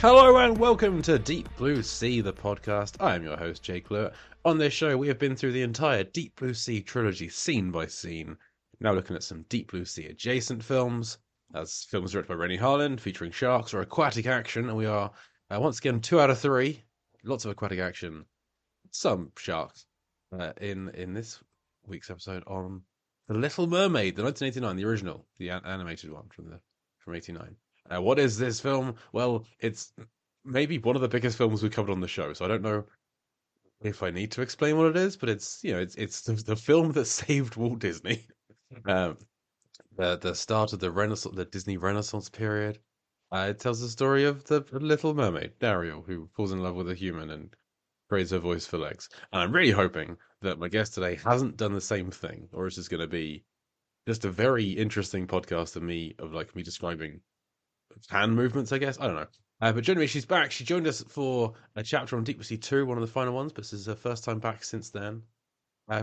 Hello and welcome to Deep Blue Sea, the podcast. I am your host, Jake Lewis. On this show, we have been through the entire Deep Blue Sea trilogy, scene by scene. Now looking at some Deep Blue Sea adjacent films, as films directed by Rennie Harlan, featuring sharks or aquatic action. And we are, once again, 2 out of 3. Lots of aquatic action, some sharks, in this week's episode on The Little Mermaid, the 1989, the original, the animated one from 89. What is this film? Well, it's maybe one of the biggest films we covered on the show, so I don't know if I need to explain what it is, but it's the film that saved Walt Disney. Um, the start of the Renaissance, the Disney Renaissance period. It tells the story of the Little Mermaid, Ariel, who falls in love with a human and trades her voice for legs. And I'm really hoping that my guest today hasn't done the same thing, or it's just going to be just a very interesting podcast of me describing hand movements, I guess. I don't know. But generally, she's back. She joined us for a chapter on Deep Sea 2, one of the final ones, but this is her first time back since then.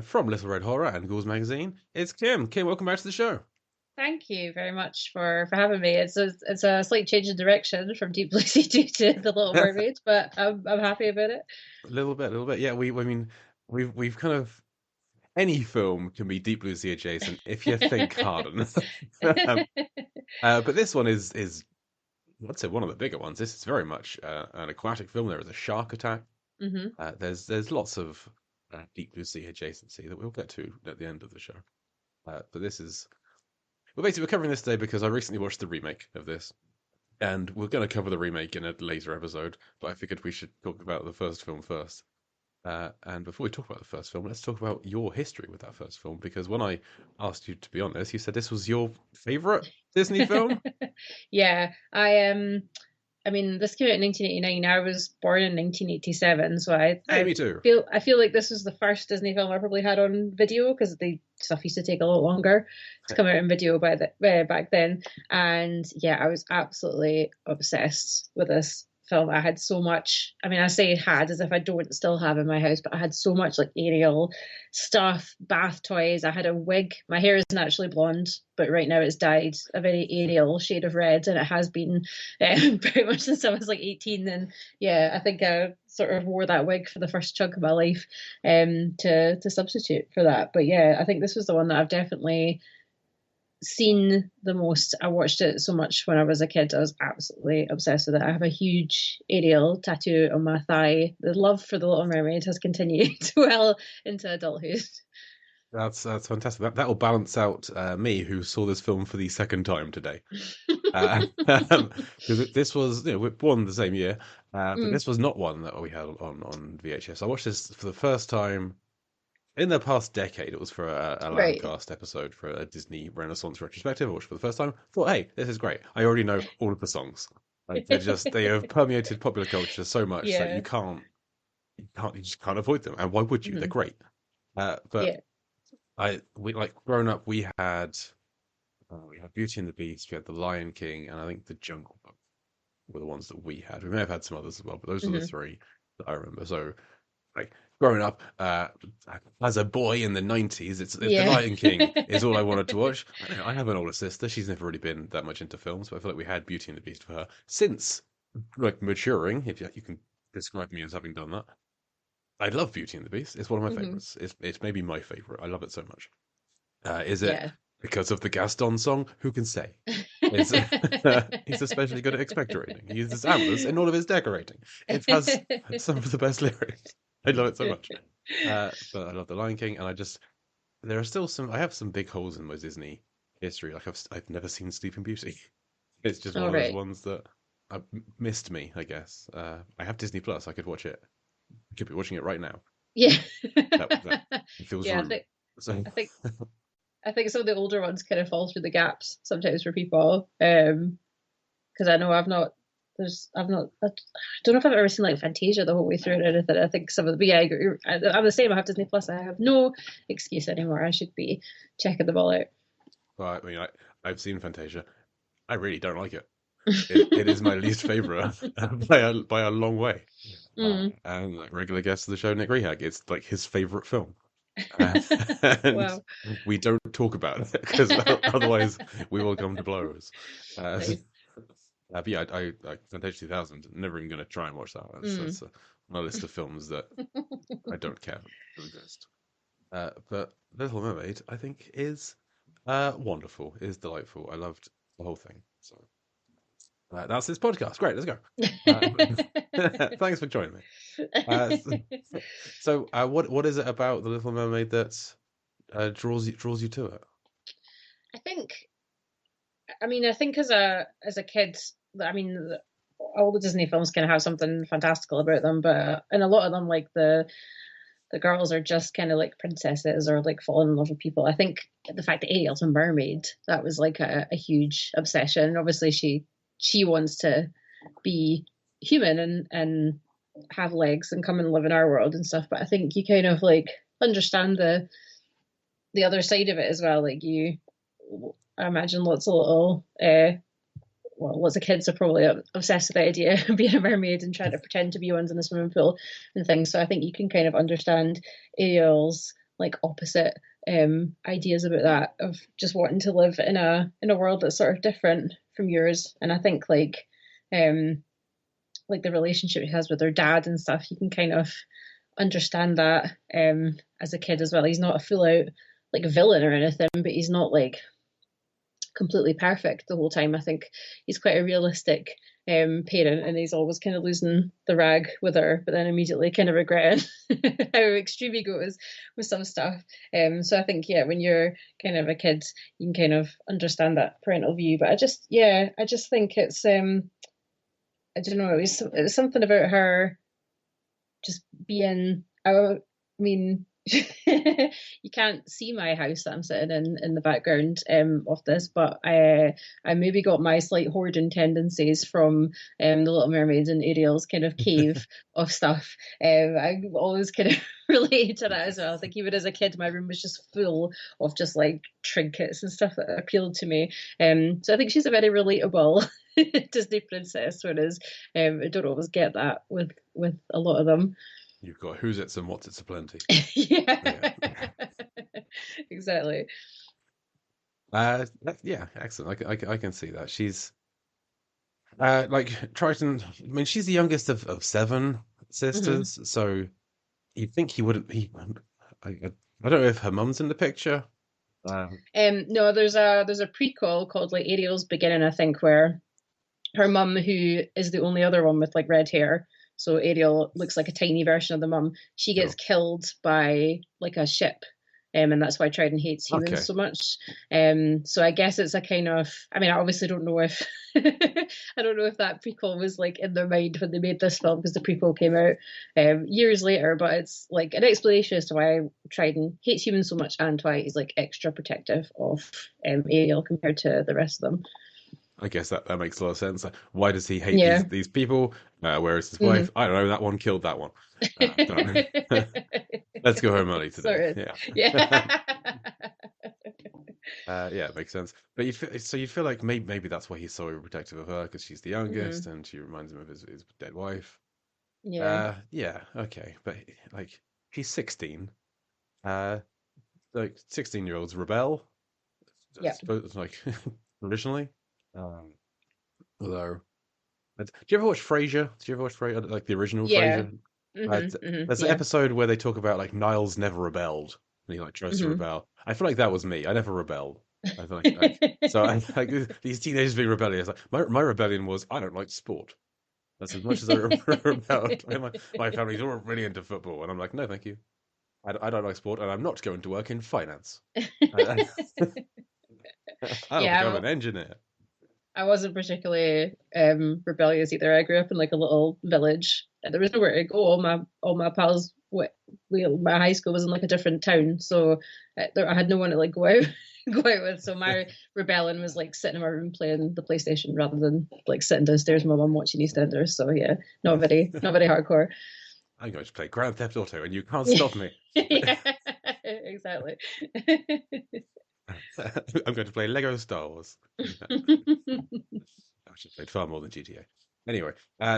From Little Red Horror and Ghouls Magazine, it's Kim. Kim, welcome back to the show. Thank you very much for having me. It's a slight change in direction from Deep Blue Sea to The Little Mermaid, but I'm happy about it. A little bit. Yeah, we've kind of any film can be Deep Blue Sea adjacent if you think hard enough. But this one is I'd say one of the bigger ones. This is very much an aquatic film. There is a shark attack. Mm-hmm. There's lots of Deep Blue Sea adjacency that we'll get to at the end of the show. But we're covering this today because I recently watched the remake of this, and we're going to cover the remake in a later episode. But I figured we should talk about the first film first. And before we talk about the first film, let's talk about your history with that first film. Because when I asked you to be honest, you said this was your favorite Disney film. Yeah, I mean, this came out in 1989. I was born in 1987, so Me too. I feel like this was the first Disney film I probably had on video because the stuff used to take a lot longer to come out in video back then. And yeah, I was absolutely obsessed with this film. I had so much. I mean, I say had as if I don't still have in my house, but I had so much like Ariel stuff, bath toys. I had a wig. My hair is naturally blonde, but right now it's dyed a very Ariel shade of red, and it has been pretty much since I was like 18. And yeah, I think I sort of wore that wig for the first chunk of my life to substitute for that. But yeah, I think this was the one that I've definitely seen the most. I watched it so much when I was a kid. I was absolutely obsessed with it. I have a huge Ariel tattoo on my thigh. The love for the Little Mermaid has continued well into adulthood. That's fantastic. That will balance out me, who saw this film for the second time today. Because this was, we're born the same year, but this was not one that we had on VHS. I watched this for the first time in the past decade. It was for a Landcast episode for a Disney Renaissance retrospective. I watched for the first time. Thought, hey, this is great. I already know all of the songs. Like, they have permeated popular culture so much that you just can't avoid them. And why would you? They're great. Growing up, we had Beauty and the Beast, we had The Lion King, and I think The Jungle Book were the ones that we had. We may have had some others as well, but those are the three that I remember. So, like, growing up as a boy in the 90s, The Lion King is all I wanted to watch. I have an older sister. She's never really been that much into films, but I feel like we had Beauty and the Beast for her since, like, maturing, if you can describe me as having done that. I love Beauty and the Beast. It's one of my favorites. It's maybe my favorite. I love it so much. Is it because of the Gaston song? Who can say? He's especially good at expectorating. He uses antlers in all of his decorating. It has some of the best lyrics. I love it so much. But I love The Lion King, and there are still I have some big holes in my Disney history. Like I've never seen Sleeping Beauty. It's just one of those ones that missed me, I guess. I have Disney Plus. I could watch it. I could be watching it right now. Yeah. That feels rude. I think some of the older ones kind of fall through the gaps sometimes for people. Because I know I don't know if I've ever seen like Fantasia the whole way through or anything. I think some of the, but yeah, I'm the same. I have Disney Plus. I have no excuse anymore. I should be checking them all out. Well, I mean, I've seen Fantasia. I really don't like it. It is my least favorite by a long way. And like regular guest of the show, Nick Rehag, it's like his favorite film. And Wow. we don't talk about it because otherwise we will come to blows. But yeah, I Fantasia 2000. Never even going to try and watch that. Mm. That's on a list of films that I don't care to exist. But Little Mermaid, I think, is wonderful, is delightful. I loved the whole thing. So that's this podcast. Great, let's go. Thanks for joining me. What is it about the Little Mermaid that draws you to it? I think, I mean, I think as a kid, I mean, all the Disney films kind of have something fantastical about them, but in a lot of them, like the girls are just kind of like princesses or like falling in love with people. I think the fact that Ariel's a mermaid, that was like a huge obsession. Obviously, she wants to be human and have legs and come and live in our world and stuff. But I think you kind of like understand the other side of it as well. Like I imagine lots of little well, lots of kids are probably obsessed with the idea of being a mermaid and trying to pretend to be ones in the swimming pool and things. So I think you can kind of understand Ariel's like opposite ideas about that, of just wanting to live in a world that's sort of different from yours. And I think like the relationship he has with her dad and stuff, you can kind of understand that as a kid as well. He's not a full out like villain or anything, but he's not like completely perfect the whole time. I think he's quite a realistic parent, and he's always kind of losing the rag with her, but then immediately kind of regretting how extreme he goes with some stuff. So I think when you're kind of a kid, you can kind of understand that parental view. But I just think it's I don't know, it was something about her just being. I mean, you can't see my house that I'm sitting in the background of this, but I maybe got my slight hoarding tendencies from the Little Mermaid and Ariel's kind of cave of stuff. I always kind of related to that as well. I think even as a kid, my room was just full of just like trinkets and stuff that appealed to me. So I think she's a very relatable Disney princess, whereas I don't always get that with a lot of them. You've got who's it's and what's it's aplenty. Yeah. Yeah. Exactly. Yeah, excellent. I can see that. She's like Triton. I mean, she's the youngest of seven Hmm. sisters, so you'd think he wouldn't. I don't know if her mum's in the picture. Um, No, there's a prequel called like Ariel's Beginning, I think, where her mum, who is the only other one with like red hair, so Ariel looks like a tiny version of the mum. She gets sure. killed by like a ship, and that's why Trident hates humans Okay. so much. So I guess it's a kind of. I mean, I obviously don't know if I don't know if that prequel was like in their mind when they made this film, because the prequel came out years later. But it's like an explanation as to why Trident hates humans so much and why he's like extra protective of Ariel compared to the rest of them. I guess that makes a lot of sense. Why does he hate Yeah. these people? Whereas his Mm. wife, I don't know, that one killed that one. Don't know. Let's go home early today. Sort of. Yeah. Yeah. Yeah, it makes sense. But you feel like maybe that's why he's so protective of her because she's the youngest Hmm. and she reminds him of his dead wife. Yeah. Yeah, okay, but like he's 16. Uh, like 16-year-olds rebel. I Yeah. suppose like traditionally. Um, although, do you ever watch Frasier? Did you ever watch Frasier, like the original Yeah. Frasier? Hmm. Hmm. There's an Yeah. episode where they talk about like Niles never rebelled and he like tries to Hmm. rebel. I feel like that was me. I never rebelled. I feel like so I like these teenagers being rebellious. Like my rebellion was I don't like sport. That's as much as I rebelled. Like, my family's all really into football, and I'm like, no, thank you. I don't like sport, and I'm not going to work in finance. I, I'll become Yeah. an engineer. I wasn't particularly rebellious either. I grew up in like a little village. And there was nowhere to go. All my pals, my high school was in like a different town, so I had no one to like go out go out with. So my rebellion was like sitting in my room playing the PlayStation rather than like sitting downstairs with my mum watching EastEnders. So yeah, not very hardcore. I'm going to play Grand Theft Auto, and you can't stop me. Yeah, exactly. I'm going to play Lego Star Wars. I should have played far more than GTA. Anyway,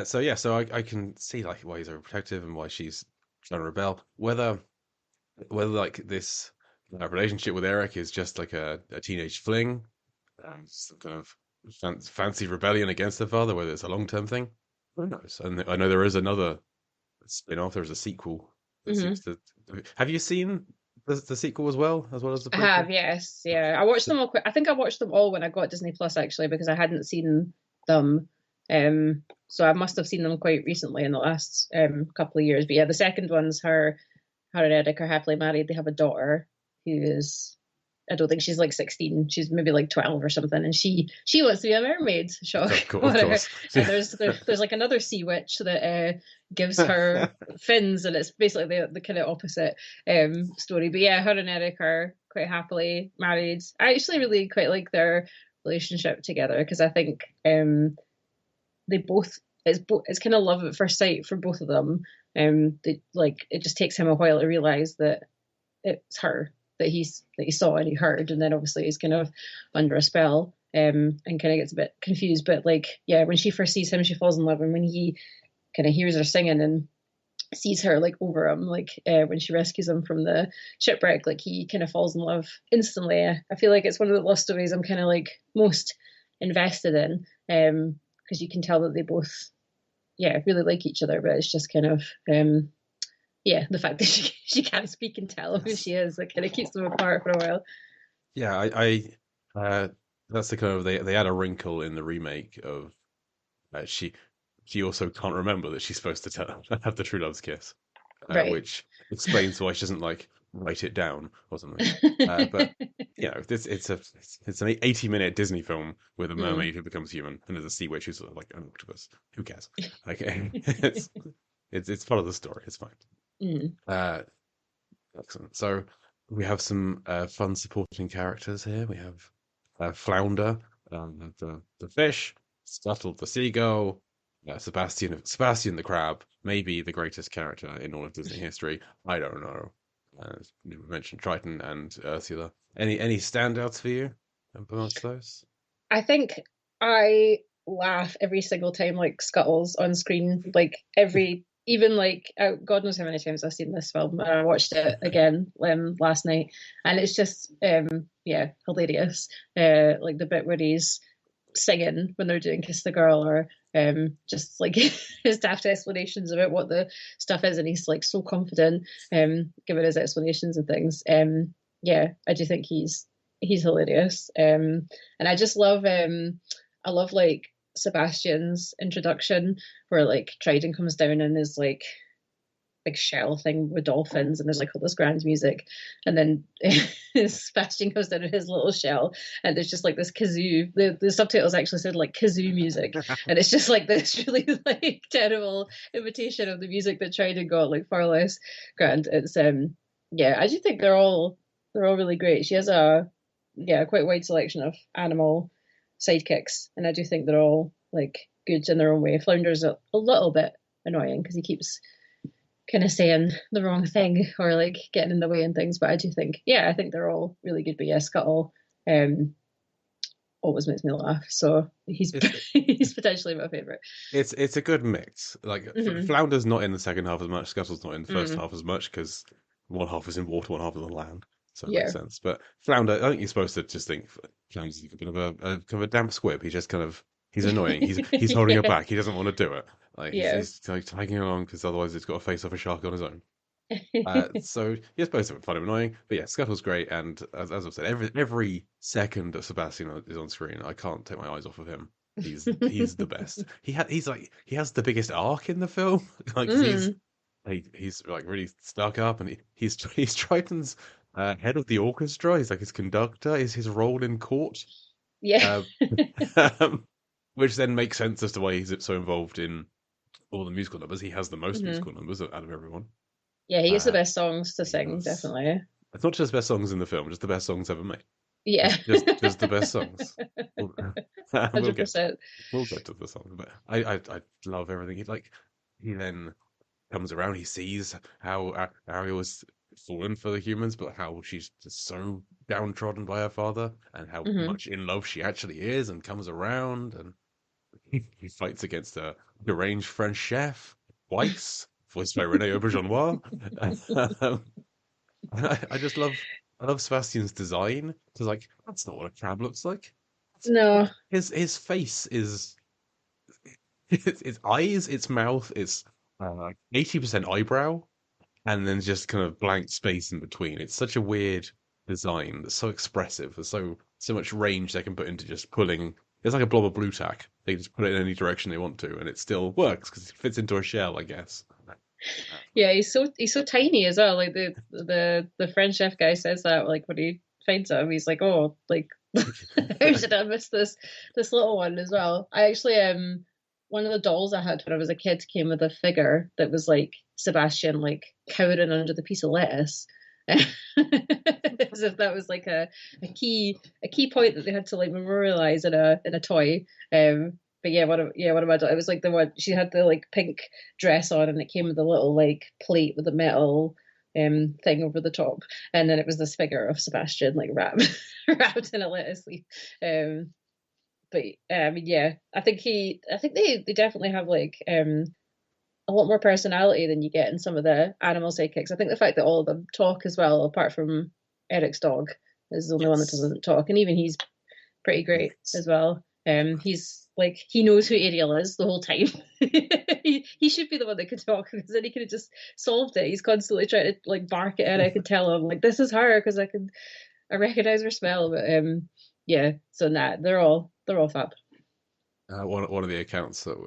so yeah, so I can see like why he's overprotective and why she's trying to rebel. Whether like this relationship with Eric is just like a teenage fling, some kind of fancy rebellion against her father, whether it's a long-term thing. Who knows? And I know there is another spin-off. There's a sequel that seems Hmm. to. Have you seen the sequel as well as the I prequel? have, yes, yeah. I watched them all. I think I watched them all when I got Disney Plus actually because I hadn't seen them. So I must have seen them quite recently in the last couple of years. But yeah, the second one's her and Eric are happily married. They have a daughter who is, I don't think she's like 16. She's maybe like 12 or something. And she wants to be a mermaid. Shock. Of course. And there's like another sea witch that gives her fins, and it's basically the kind of opposite story. But yeah, her and Eric are quite happily married. I actually really quite like their relationship together because I think they both it's kind of love at first sight for both of them. They, like it just takes him a while to realize that it's her that he saw and he heard, and then obviously he's kind of under a spell, and kind of gets a bit confused. But like, yeah, when she first sees him, she falls in love, and when he kind of hears her singing and sees her like over him, like when she rescues him from the shipwreck, like he kind of falls in love instantly. I feel like it's one of the love stories I'm kind of like most invested in, because you can tell that they both, yeah, really like each other, but it's just kind of yeah, the fact that she can't speak and tell who she is, that kind of keeps them apart for a while. Yeah, that's the kind of they add a wrinkle in the remake of she also can't remember that she's supposed to have the true love's kiss, Right. which explains why she doesn't like write it down or something. But you know, it's an 80-minute Disney film with a Mm. mermaid who becomes human, and there's a sea witch who's sort of like an octopus. Who cares? Like it's part of the story. It's fine. Mm. Uh, Excellent. So we have some fun supporting characters here. We have Flounder, the fish, Scuttle the seagull, Sebastian the crab, maybe the greatest character in all of Disney history. I don't know. We mentioned Triton and Ursula. Any standouts for you amongst those? I think I laugh every single time like Scuttles on screen, like every even like God knows how many times I've seen this film, and I watched it again last night, and it's just yeah, hilarious. Like the bit where he's singing when they're doing Kiss the Girl, or just like his daft explanations about what the stuff is, and he's like so confident giving his explanations and things. Yeah, I do think he's hilarious. And I just love I love like Sebastian's introduction where like Dryden comes down and is like big shell thing with dolphins, and there's like all this grand music, and then Sebastian goes down in his little shell, and there's just like this kazoo. The subtitles actually said like kazoo music, and it's just like this really like terrible imitation of the music that Dryden got, like far less grand. It's yeah, I do think they're all really great. She has a yeah quite wide selection of animal sidekicks, and I do think they're all like good in their own way. Flounder's a little bit annoying because he keeps kind of saying the wrong thing or like getting in the way and things. But I do think, yeah, I think they're all really good. But yeah, Scuttle always makes me laugh. So he's It's he's potentially my favorite. it's a good mix. Like Mm-hmm. Flounder's not in the second half as much. Scuttle's not in the first Mm, half as much because one half is in water, one half is on land, so it makes yeah. sense. But Flounder, I think you're supposed to just think Flounder's a bit of a kind of a damp squib. He just kind of he's annoying. He's holding her Yeah. back. He doesn't want to do it. Like Yeah. he's like tagging along because otherwise it's got to face off a shark on his own. So you're supposed to find him annoying, but yeah, Scuttle's great, and as I've said, every second that Sebastian is on screen, I can't take my eyes off of him. He's the best. He's like he has the biggest arc in the film. Like Mm, he's like really stuck up, and he's Triton's head of the orchestra. He's like his conductor. Is his role in court, yeah. uh, which then makes sense as to why he's so involved in all the musical numbers. He has the most Hmm. musical numbers out of everyone. Yeah, he gets the Uh, best songs to he sing, does. definitely. It's not just best songs in the film, just the best songs ever made. Yeah. Just the best songs. We'll, we'll get to 100%. we'll get to the songs, but I love everything. He then comes around. He sees how Ariel was fallen for the humans, but how she's just so downtrodden by her father, and how Hmm. much in love she actually is, and comes around, and he fights against a deranged French chef twice, voiced by Rene Auberjonois. I just love Sebastian's design because like that's not what a crab looks like. No. His face is its eyes, its mouth, it's 80% eyebrow, and then just kind of blank space in between. It's such a weird design that's so expressive. There's so much range they can put into just pulling. It's like a blob of blue tack. They can just put it in any direction they want to, and it still works because it fits into a shell, I guess. Yeah, he's so tiny as well. Like the French chef guy says that like when he finds him, he's like, oh, like how did I miss this little one as well? I actually one of the dolls I had when I was a kid came with a figure that was like Sebastian like cowering under the piece of lettuce. As if that was like a key point that they had to like memorialize in a toy. But yeah, one of my it was like the one she had the like pink dress on and it came with a little like plate with a metal thing over the top, and then it was this figure of Sebastian like wrapped wrapped in a lettuce leaf. Um, but I mean, yeah, I think they definitely have like a lot more personality than you get in some of the animal sidekicks. I think the fact that all of them talk as well, apart from Eric's dog, is the only one that Yes. doesn't talk, and even he's pretty great Yes. as well. He's like he knows who Ariel is the whole time. He should be the one that could talk because then he could have just solved it. He's constantly trying to like bark at Eric and tell him like this is her because I recognize her smell. But yeah, so nah, they're all fab. One of the accounts that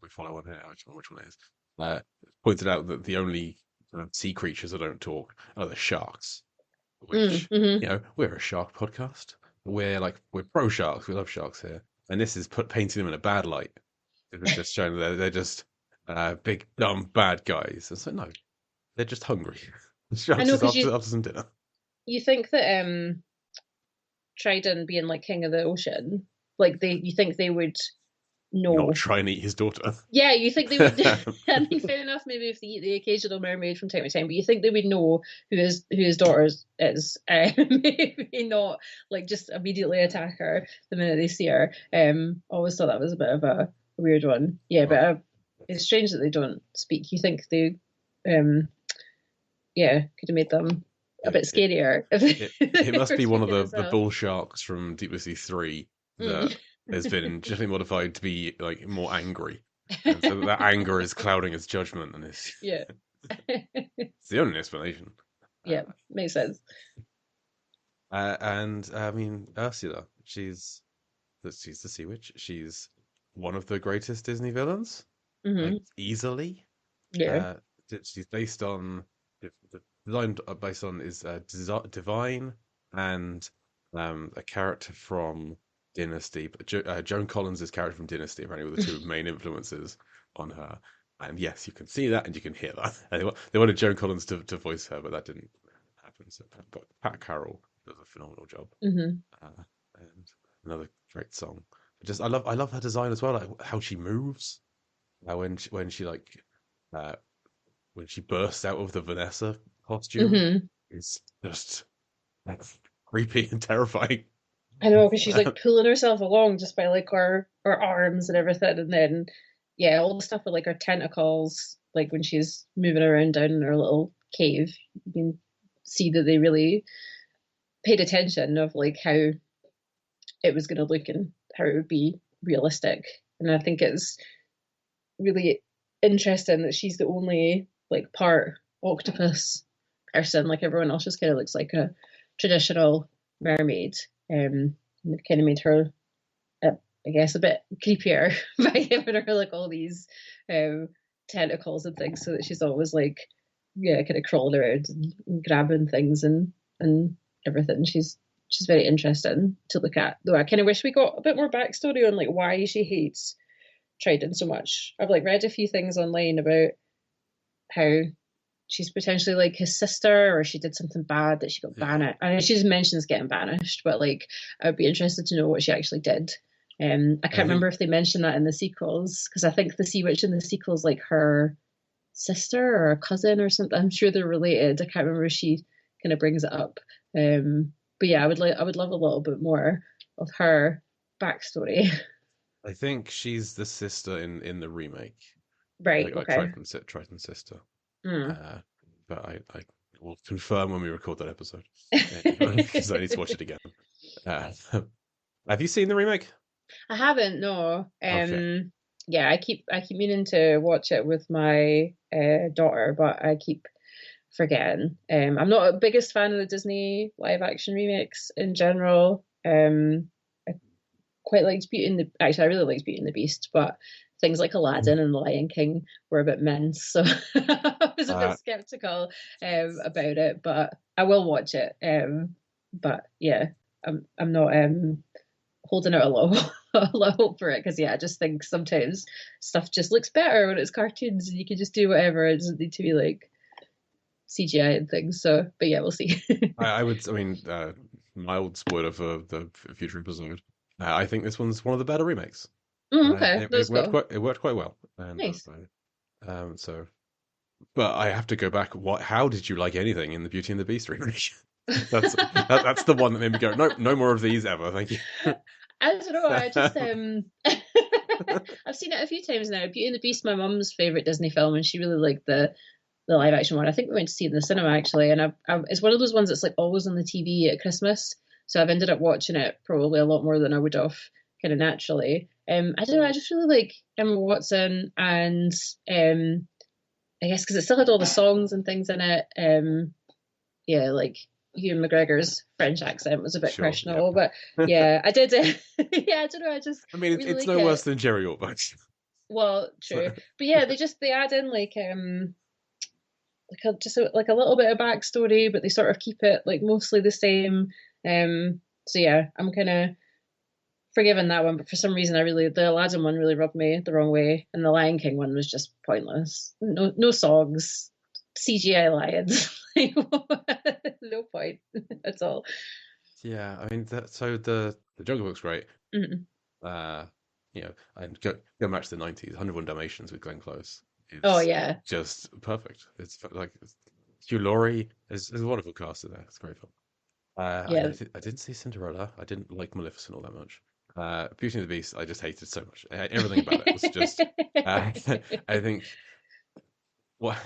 we follow on here, I don't know which one it is, uh, pointed out that the only sea creatures that don't talk are the sharks. Which Mm-hmm. we're a shark podcast. We're pro sharks. We love sharks here, and this is painting them in a bad light. It's just showing that they're just big dumb bad guys. It's like no, they're just hungry. The I sharks know just because after some dinner. you think that Trident being like king of the ocean, like you think they would Not know. try and eat his daughter. Yeah, you think they would. I mean, fair enough. Maybe if they eat the occasional mermaid from time to time, but you think they would know who his daughter is. Maybe not like just immediately attack her the minute they see her. Always thought that was a bit of a weird one. Yeah, but Well, it's strange that they don't speak. You think they, um, yeah, could have made them a it, bit it, scarier if it they must were be one of speaking the as the well. bull sharks from Deep Blue Sea 3 that Mm. has been genetically modified to be like more angry, and so that anger is clouding his judgment, and Yeah. it's the only explanation. Uh, Yeah, makes sense. and I mean, Ursula, she's the sea witch. She's one of the greatest Disney villains, like Hmm. easily. Yeah. Uh, she's based on the design based on is Divine and a character from Dynasty. But Joan Collins' character from Dynasty apparently were the two main influences on her. And yes, you can see that and you can hear that. And they wanted Joan Collins to voice her, but that didn't happen. So, but Pat Carroll does a phenomenal job. Hmm. And another great song. I love her design as well, like how she moves. When she like uh, when she bursts out of the Vanessa costume Hmm. is just like creepy and terrifying. I know because she's Uh, like pulling herself along just by like her arms and everything, and then yeah, all the stuff with like her tentacles, like when she's moving around down in her little cave, you can see that they really paid attention of like how it was going to look and how it would be realistic. And I think it's really interesting that she's the only like part octopus person. Like everyone else just kind of looks like a traditional mermaid. And they've kind of made her, uh, I guess, a bit creepier by giving her like all these um, tentacles and things, so that she's always like, yeah, kind of crawling around and grabbing things and everything. She's very interesting to look at. Though I kind of wish we got a bit more backstory on like why she hates Trident so much. I've like read a few things online about how she's potentially like his sister or she did something bad that she got yeah, banished. I mean, she just mentions getting banished, but like I'd be interested to know what she actually did. I I can't remember think if they mentioned that in the sequels because I think the Sea Witch in the sequels like her sister or a cousin or something. I'm sure they're related. I can't remember if she kind of brings it up. But yeah, I would love a little bit more of her backstory. I think she's the sister in the remake, Right. like Okay. Triton's sister. Mm. Uh, but I will confirm when we record that episode because I need to watch it again. Uh, Have you seen the remake? I haven't, no. Okay. Yeah, I keep meaning to watch it with my daughter, but I keep forgetting. I'm not a biggest fan of the Disney live action remakes in general. I quite liked Beauty and the actually I really liked Beauty and the Beast, but things like Aladdin and The Lion King were a bit mince, so I was a bit Uh, skeptical about it, but I will watch it. But yeah, I'm not holding out a lot, a lot of hope for it because yeah, I just think sometimes stuff just looks better when it's cartoons and you can just do whatever. It doesn't need to be like CGI and things. So, but yeah, we'll see. I would, I mean, mild spoiler for the future episode. I think this one's one of the better remakes. Okay, It let's go. it worked quite well, and Nice. so. But I have to go back. What? How did you like anything in the Beauty and the Beast remake? That's the one that made me go, nope, no more of these ever. Thank you. I don't know. I just I've seen it a few times now. Beauty and the Beast, my mum's favorite Disney film, and she really liked the live action one. I think we went to see it in the cinema actually, and it's one of those ones that's like always on the TV at Christmas. So I've ended up watching it probably a lot more than I would have kind of naturally. I don't know. I just really like Emma Watson, and I guess because it still had all the songs and things in it. Yeah, like Ewan McGregor's French accent was a bit Sure. Yeah. questionable, but yeah, I did. Yeah, I don't know. I just I mean, really it's like no worse it. than Jerry Orbach. Well, So, true, but yeah, they add in like a little bit of backstory, but they sort of keep it like mostly the same. So yeah, I'm kind of forgiving that one, but for some reason, the Aladdin one really rubbed me the wrong way, and the Lion King one was just pointless. No songs, CGI lions, no point at all. yeah, I mean, so the Jungle Book's great. Mhm. Uh, and go back to the 90s. 101 Dalmatians with Glenn Close Oh is yeah, just perfect. It's like Hugh Laurie is a wonderful cast in there. It's a great film. yeah. I didn't see Cinderella. I didn't like Maleficent all that much. Beauty and the Beast, I just hated so much. Everything about it was just. Uh, I think what,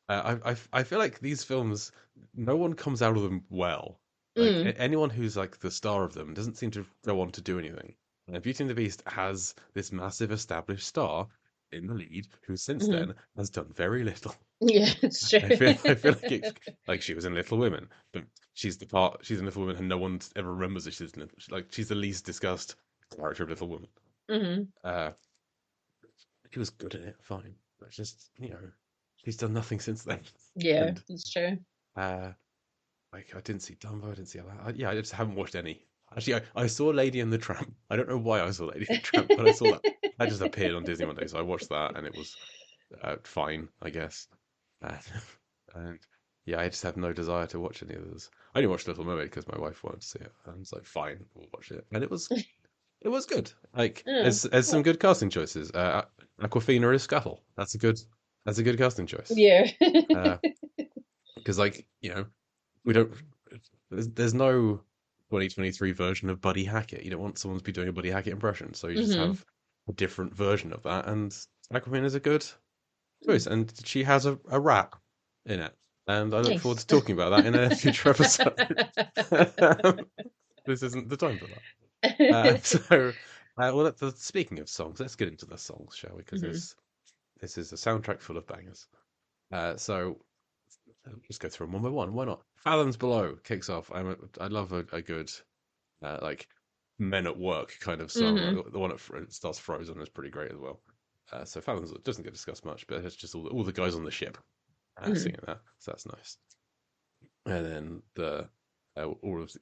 I feel like these films, no one comes out of them well. Like Mm, anyone who's like the star of them doesn't seem to go on to do anything. And Beauty and the Beast has this massive established star in the lead who since mhm. then has done very little. Yeah, it's true. I feel like like she was in Little Women, but she's in Little Women and no one ever remembers that she's the least discussed character of Little Women. Mhm. Uh, she was good at it, fine. But just she's done nothing since then. Yeah, And it's true. uh, like I didn't see Dumbo, I didn't see Aladdin. Yeah, I just haven't watched any. Actually, I saw Lady and the Tramp. I don't know why I saw Lady and the Tramp, but I saw that. That just appeared on Disney one day, so I watched that, and it was fine, I guess. Uh, and yeah, I just have no desire to watch any of those. I only watched Little Mermaid because my wife wanted to see it, and I was like, fine, we'll watch it, and it was good. Like Yeah, there's some cool. good casting choices. Aquafina is Scuttle. That's a good casting choice. Yeah. Because like we don't. There's no 2023 version of Buddy Hackett. You don't want someone to be doing a Buddy Hackett impression, so you just hmm have a different version of that. And Aquafina is a good choice, and she has a rap in it, and I look forward Nice. to talking about that in a future episode. This isn't the time for that. Well, speaking of songs, let's get into the songs, shall we? Because hmm this is a soundtrack full of bangers. So just go through them one by one. Why not? Fathoms Below kicks off. I love a good like men at work kind of song. hmm The one that starts Frozen is pretty great as well. So Fathoms doesn't get discussed much, but it's just all the guys on the ship hmm singing that, so that's nice. And then all of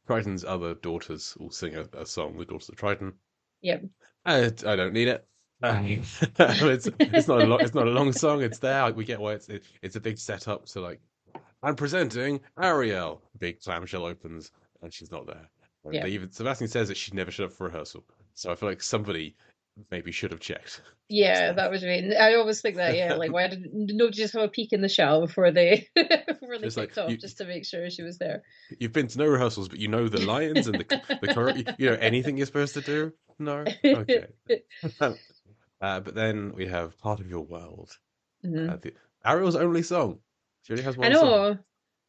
Triton's other daughters will sing a song, the Daughters of Triton. Yep. I don't need it. It's not a long song. It's there. Like, we get why it's a big setup. So like, I'm presenting Ariel. Big clamshell opens and she's not there. And Yeah. Sebastian says that she never showed up for rehearsal. So I feel like somebody maybe should have checked. Yeah, that was really. I always think that. Yeah, like why didn't nobody just have a peek in the shell before they before they Just like kicked off just to make sure she was there? you've been to no rehearsals, but you know the lines and the choreo. You know anything you're supposed to do. No, okay. But then we have Part of Your World. hmm The Ariel's only song. She only has I one song. know.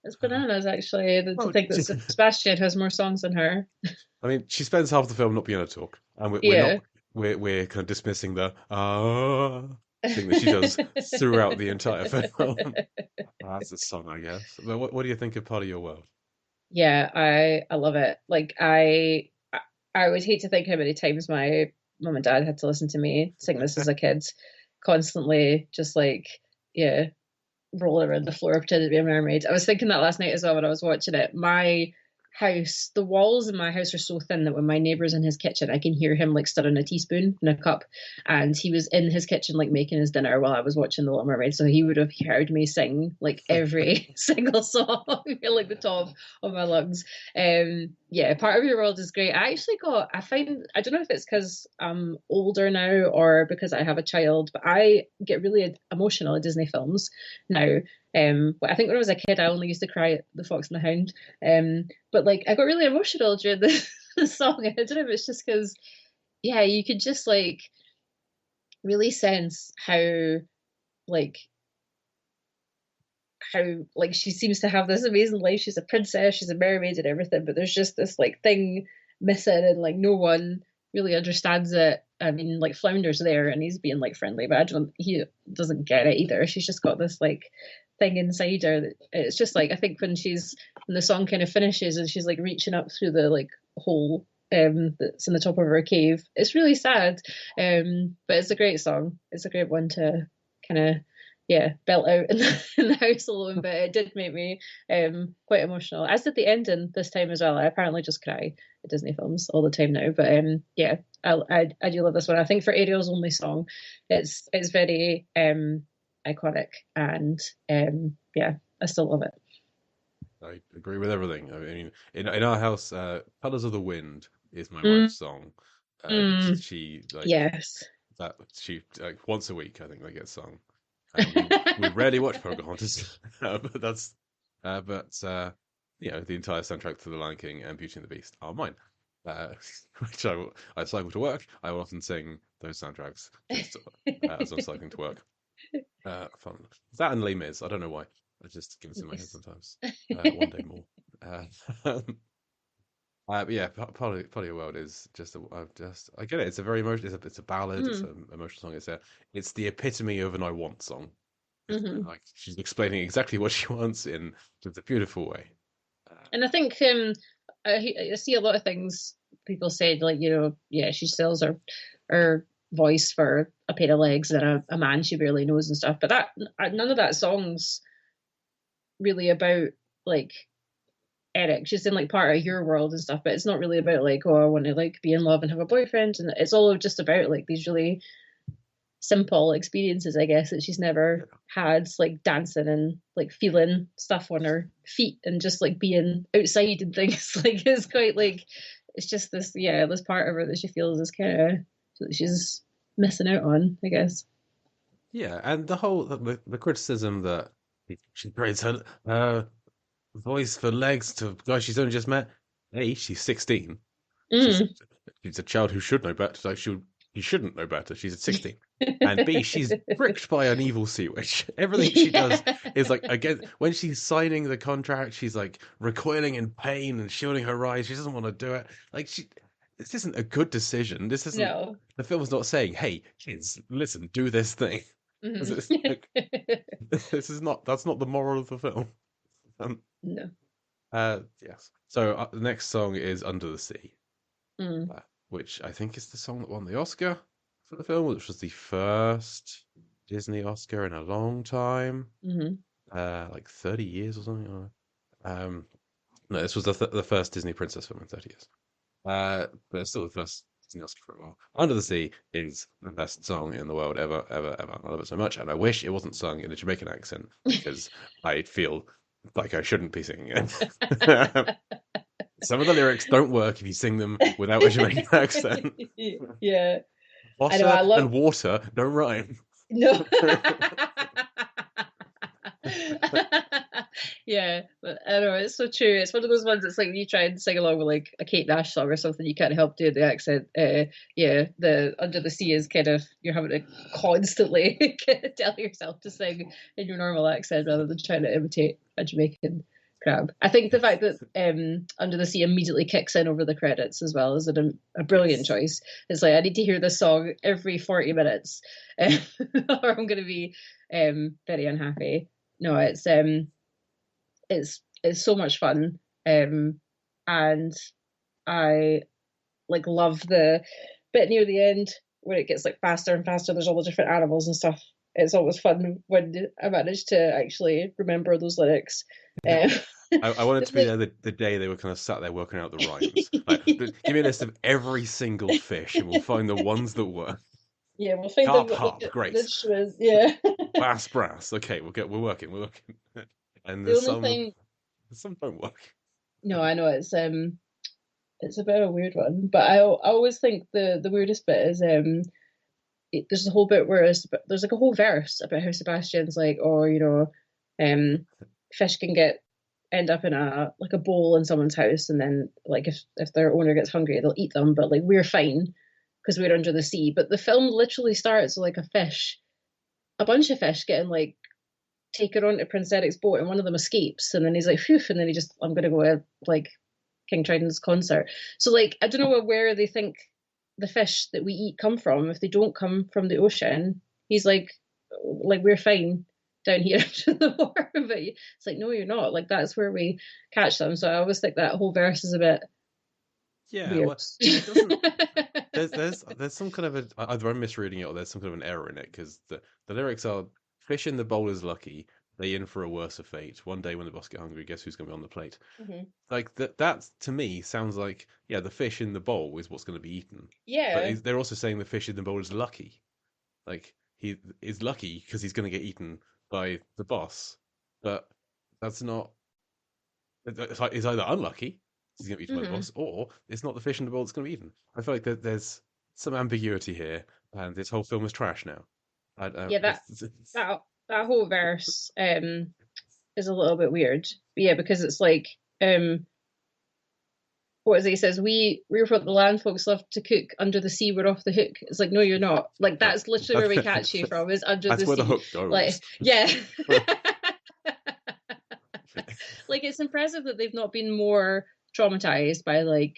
It's Uh, bananas actually to oh, think that Sebastian has more songs than her. I mean, she spends half the film not being able to talk, and we're Yeah. not we're kind of dismissing the thing that she does throughout the entire film. That's a song, I guess. But what do you think of Part of Your World? Yeah, I love it. Like I would hate to think how many times my mum and dad had to listen to me sing this as a kid, constantly just like, yeah, rolling around the floor pretending to be a mermaid. I was thinking that last night as well when I was watching it. My house, the walls in my house are so thin that when my neighbour's in his kitchen, I can hear him like stirring a teaspoon in a cup. And he was in his kitchen like making his dinner while I was watching The Little Mermaid. So he would have heard me sing like every single song at like the top of my lungs. Yeah, Part of Your World is great. I don't know if it's because I'm older now or because I have a child, but I get really emotional at Disney films now. I think when I was a kid, I only used to cry at The Fox and the Hound. But like, I got really emotional during the song. I don't know if it's just because, yeah, you could just like really sense like, how she seems to have this amazing life. She's a princess, she's a mermaid and everything, but there's just this like thing missing, and like no one really understands it. I mean, like Flounder's there and he's being like friendly, but he doesn't get it either. She's just got this like thing inside her that it's just like, I think when the song kind of finishes and she's like reaching up through the like hole that's in the top of her cave, it's really sad. But it's a great song. It's a great one to kind of, yeah, belt out in the house alone, but it did make me quite emotional. As did the ending this time as well. I apparently just cry at Disney films all the time now, but yeah, I do love this one. I think for Ariel's only song, it's very iconic, and yeah, I still love it. I agree with everything. I mean, in our house, "Colors of the Wind" is my Mm, wife's song. mm, She like yes. that. She like once a week, I think they get sung. We rarely watch Pocahontas, but that's but the entire soundtrack to The Lion King and Beauty and the Beast are mine. Which I cycle to work. I will often sing those soundtracks just as I'm cycling to work. Fun. That and Les Mis. I don't know why. I just get in my head Nice. sometimes. One day more. But yeah, part of your world is just I get it. It's a very emotional. It's a ballad. It's Mm, an emotional song. It's the epitome of an "I want" song. Isn't it? hmm Like she's explaining exactly what she wants in just a beautiful way. Uh, And I think I see a lot of things people said, like, yeah, she sells her voice for a pair of legs that a man she barely knows and stuff. But none of that song's really about like Eric. She's in like part of your world and stuff, but it's not really about like, oh, I want to like be in love and have a boyfriend. And it's all just about like these really simple experiences, I guess, that she's never had, like dancing and like feeling stuff on her feet and just like being outside and things. Like it's quite like, it's just this, yeah, this part of her that she feels is kind of that she's missing out on, I guess. yeah, and the criticism that she trades her voice for legs to guys she's only just met. A, she's 16. She's Mm. she's a child who should know better. So she shouldn't know better. She's at 16. And B, she's pricked by an evil sea witch. Everything she does Yeah. is like again when she's signing the contract, she's like recoiling in pain and shielding her eyes. She doesn't want to do it. Like this isn't a good decision. This isn't No. the film's not saying, "Hey kids, listen, do this thing." Mhm. Like, that's not the moral of the film. Um, No. yes. So the next song is "Under the Sea." Mm. Which I think is the song that won the Oscar for the film, which was the first Disney Oscar in a long time, hmm like 30 years or something. Um, no, this was the first Disney princess film in 30 years. But it's still the first Disney Oscar for a while. Under the Sea is the best song in the world ever, ever, ever. I love it so much, and I wish it wasn't sung in a Jamaican accent because I feel like I shouldn't be singing it. Some of the lyrics don't work if you sing them without a Jamaican accent. Yeah. I know. Bossa I love and water don't rhyme. no. Yeah, but I know it's so true. It's one of those ones that's like when you try and sing along with like a Kate Nash song or something, you can't help doing the accent. Yeah, the Under the Sea is kind of you're having to constantly tell yourself to sing in your normal accent rather than trying to imitate a Jamaican crab. I think the Yes. fact that Under the Sea immediately kicks in over the credits as well is a brilliant Yes. choice. It's like I need to hear this song every 40 minutes, or I'm going to be very unhappy. No, it's so much fun, and I like love the bit near the end where it gets like faster and faster. There's all the different animals and stuff. It's always fun when I manage to actually remember those lyrics. Um, I wanted to be like, there the day they were kind of sat there working out the rhymes. Like, give me a list of every single fish, and we'll find the ones that work. yeah, we'll find them Carp, like harp, the great. instruments. Yeah. Bass, brass. Okay, we're working, we're working. And The only thing, some don't work. no, I know it's a bit of a weird one, but I always think the weirdest bit is there's a whole bit where there's like a whole verse about how Sebastian's like, oh, fish can end up in a like a bowl in someone's house, and then like if their owner gets hungry, they'll eat them, but like we're fine because we're under the sea. But the film literally starts with like a bunch of fish getting like taken onto Prince Eric's boat, and one of them escapes, and then he's like, phew, and then I'm gonna go to like King Triton's concert. So like I don't know where they think the fish that we eat come from. If they don't come from the ocean, he's like we're fine down here in the water, but it's like no, you're not. Like that's where we catch them. So I always think that whole verse is a bit Yeah, weird. well, it doesn't. There's some kind of either I'm misreading it or there's some kind of an error in it because the lyrics are fish in the bowl is lucky, they in for a worse fate. One day when the boss get hungry, guess who's gonna be on the plate? Mhm. Like that to me sounds like yeah, the fish in the bowl is what's going to be eaten, but Yeah. they're also saying the fish in the bowl is lucky. Like he is lucky because he's going to get eaten by the boss, but that's not. It's either unlucky, he's going to be eaten by the Hmm. boss, or it's not the fish in the bowl that's going to be eaten. I feel like there's some ambiguity here, and this whole film is trash now. Yeah, that whole verse is a little bit weird. But yeah, because it's like what is it? He says, we're what the land folks love to cook. Under the sea, we're off the hook. It's like, no, you're not. Like that's literally where we catch you from, is under That's the where the sea. hook goes. Like, yeah. Like it's impressive that they've not been more traumatized by like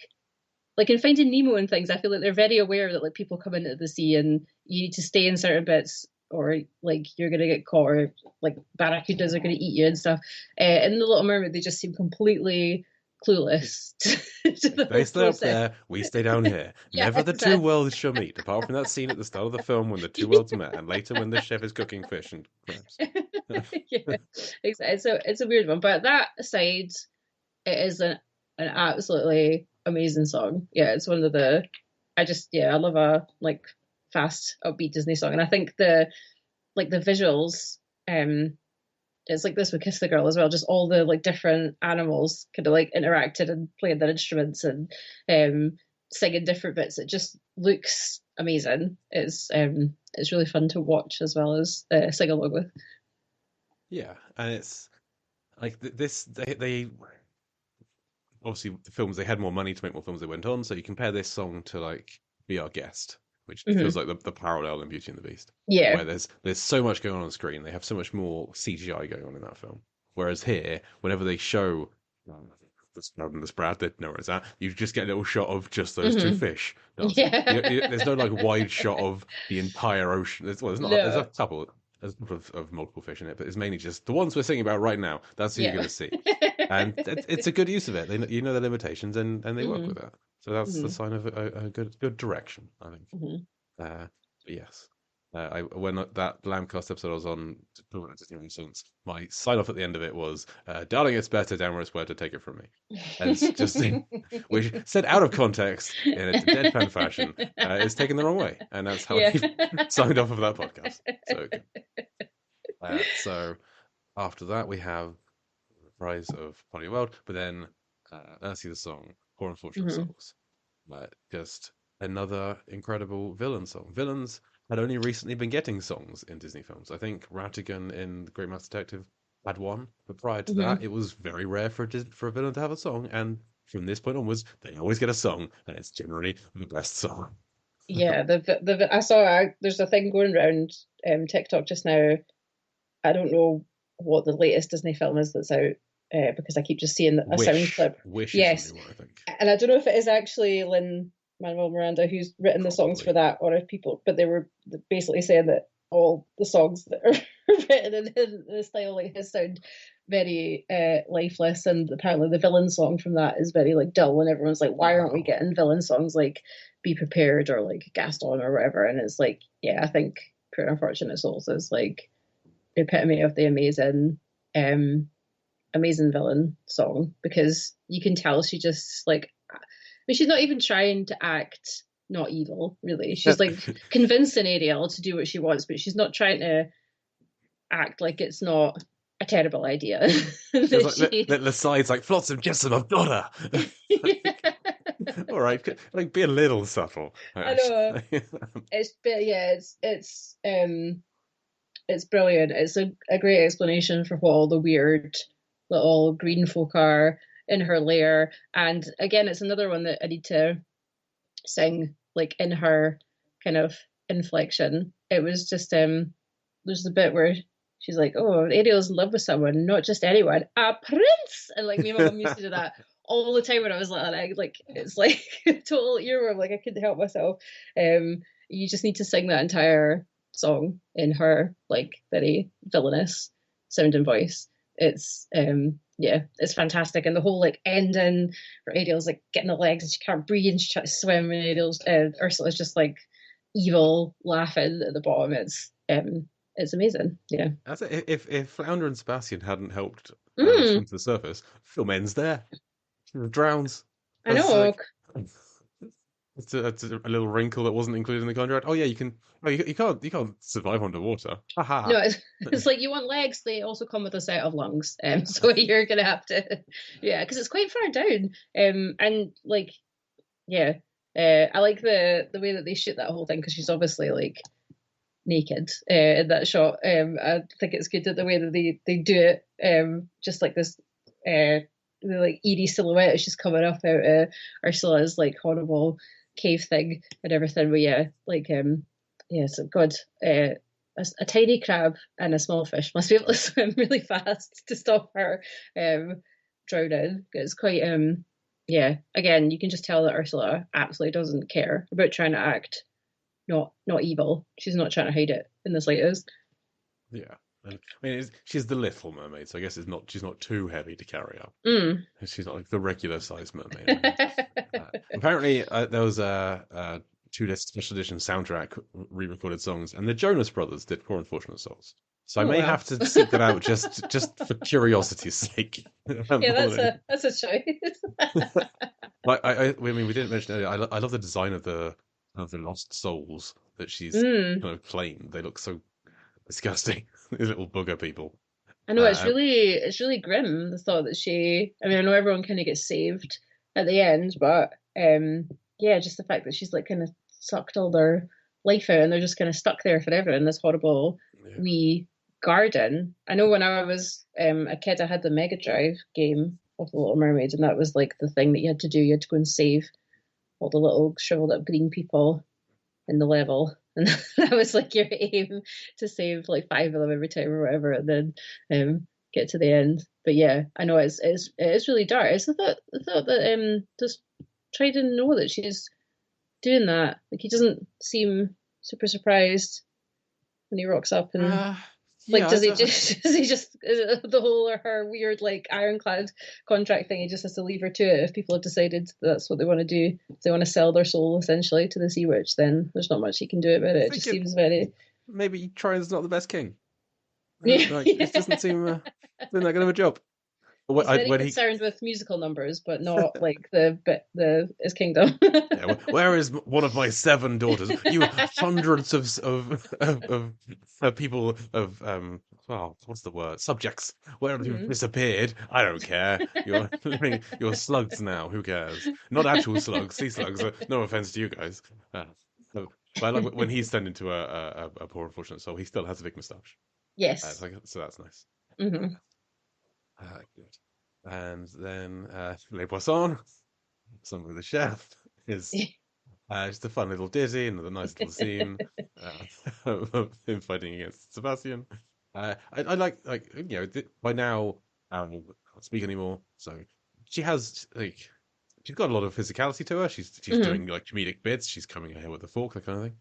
in Finding Nemo and things. I feel like they're very aware that like people come into the sea and you need to stay in certain bits or like you're gonna get caught or like barracudas are gonna eat you and stuff. In the Little Mermaid, they just seem completely clueless to the They whole stay up process. there, we stay down here. Yeah, Never the two exactly. worlds shall meet, apart from that scene at the start of the film when the two worlds met, and later when the chef is cooking fish and crabs. Yeah, exactly. So it's a weird one, but that aside, it is an absolutely amazing song. Yeah, it's one of the I love a like fast upbeat Disney song, and I think the visuals it's like this with Kiss the Girl as well. Just all the like different animals kind of like interacted and played their instruments and singing different bits. It just looks amazing. It's really fun to watch as well as sing along with. Yeah, and it's like this. They obviously the films they had more money to make more films they went on, so you compare this song to like Be Our Guest, which feels Hmm. like the parallel in Beauty and the Beast, Yeah. where there's so much going on screen. They have so much more CGI going on in that film. Whereas here, whenever they show the Snowden, the Sprad, they know where it's at, you just get a little shot of just those two Hmm. fish dancing. Yeah. There's no like wide shot of the entire ocean. There's not. There's a No. couple. There's a couple of multiple fish in it, but it's mainly just the ones we're singing about right now. That's who you're going Yeah. to see, and it's a good use of it. You know the limitations, and they work Hmm. with that. So that's the Hmm. sign of a good direction, I think. Hmm. Yes. When that Lambcast episode I was on, Disney Songs, my sign off at the end of it was, "Darling, it's better down where it's where to take it from me," and it's just which said out of context in a deadpan fashion is taken the wrong way, and that's how Yeah. I signed off of that podcast. So after that we have Rise of Polly World, but then let's see the song Poor Unfortunate Hmm. Souls. Just another incredible villain song. Villains had only recently been getting songs in Disney films. I think Ratigan in The Great Mouse Detective had one, but prior to that, Hmm. it was very rare for a villain to have a song. And from this point onwards, they always get a song, and it's generally the best song. Yeah, I saw there's a thing going around TikTok just now. I don't know what the latest Disney film is that's out, because I keep just seeing a sound clip. Wish is the Yes, new one, I think. and I don't know if it is actually Lin-Manuel Miranda who's written the songs for Probably. that, or if people, but they were basically saying that all the songs that are written in the style like his sound very lifeless, and apparently the villain song from that is very like dull, and everyone's like, why aren't we Wow. getting villain songs like Be Prepared or like Gaston or whatever? And it's like, yeah, I think Pure Unfortunate Souls is like the epitome of the amazing villain song, because you can tell she just like, I mean, she's not even trying to act not evil, really. She's like convincing Ariel to do what she wants, but she's not trying to act like it's not a terrible idea. She's like, the side's like, Flotsam Jetsam, I've got her. All right, like, be a little subtle. I know. But yeah, it's brilliant. It's a great explanation for what all the weird little green folk are in her lair. And again, it's another one that I need to sing like in her kind of inflection. It was just there's a bit where she's like, "Oh, Ariel's in love with someone, not just anyone, a prince." And like me and my mum used to do that all the time when I was little. Like it's like a total earworm. Like I couldn't help myself. You just need to sing that entire song in her like very villainous sounding voice. It's yeah, it's fantastic. And the whole like ending where Ariel's like getting the legs and she can't breathe and she's trying to swim, and Ursula's just like evil laughing at the bottom. It's amazing. Yeah. That's it. If Flounder and Sebastian hadn't helped swim Mm, to the surface, film ends there. She drowns. I That's know. like it's a little wrinkle that wasn't included in the contract. Oh yeah, you can. Oh, you can't survive underwater. Haha. No, it's like you want legs. They also come with a set of lungs. So you're gonna have to, yeah, because it's quite far down. And like, yeah, I like the way that they shoot that whole thing, because she's obviously like naked in that shot. I think it's good that the way that they do it. Just like this, the like eerie silhouette is just coming up out of Ursula's like horrible cave thing and everything. But yeah, like yeah, so God, a tiny crab and a small fish must be able to swim really fast to stop her drowning. It's quite yeah. Again, you can just tell that Ursula absolutely doesn't care about trying to act not evil. She's not trying to hide it in the slightest. Yeah. And, I mean, she's the Little Mermaid, so I guess she's not too heavy to carry up. Mm. She's not like the regular sized mermaid. Apparently, there was a two-disc special edition soundtrack re-recorded songs, and the Jonas Brothers did "Poor Unfortunate Souls." So I Oh may well. have to seek that out just for curiosity's sake. Yeah, that's a choice. Like I mean, we didn't mention earlier. I love the design of the lost souls that she's Mm. kind of claimed. They look so disgusting. These little booger people. I know it's really grim, the thought that she, I mean, I know everyone kind of gets saved at the end, but yeah, just the fact that she's like kind of sucked all their life out and they're just kind of stuck there forever in this horrible Yeah. wee garden. I know when I was a kid, I had the Mega Drive game of the Little Mermaid, and that was like the thing that you had to do. You had to go and save all the little shriveled up green people in the level. And that was like your aim, to save like 5 of them every time or whatever, and then get to the end. But yeah, I know it's really dark. I thought that just try to know that she's doing that. Like he doesn't seem super surprised when he rocks up, and like, Yeah, does he just does he just the whole or her weird like ironclad contract thing? He just has to leave her to it. If people have decided that's what they want to do, if they want to sell their soul essentially to the sea witch, then there's not much he can do about it. It just seems very maybe Troyan's not the best king. Like yeah. it doesn't seem doing that good of a job. He's very When he concerned with musical numbers, but not like the his kingdom. Yeah, where is one of my 7 daughters? You hundreds of people of well, what's the word? Subjects. Where have you Mhm. disappeared? I don't care. You're living. You're slugs now. Who cares? Not actual slugs. Sea slugs. No offense to you guys. So- but like when he's turned into a poor unfortunate soul, he still has a big moustache. Yes. So that's nice. Hmm. Good. And then Les Poissons, Song with the Chef, is just a fun little ditty, another nice little scene of him fighting against Sebastian. I like by now can't speak anymore. So she has like she's got a lot of physicality to her. She's Hmm. doing like comedic bits. She's coming here with a fork, that kind of thing.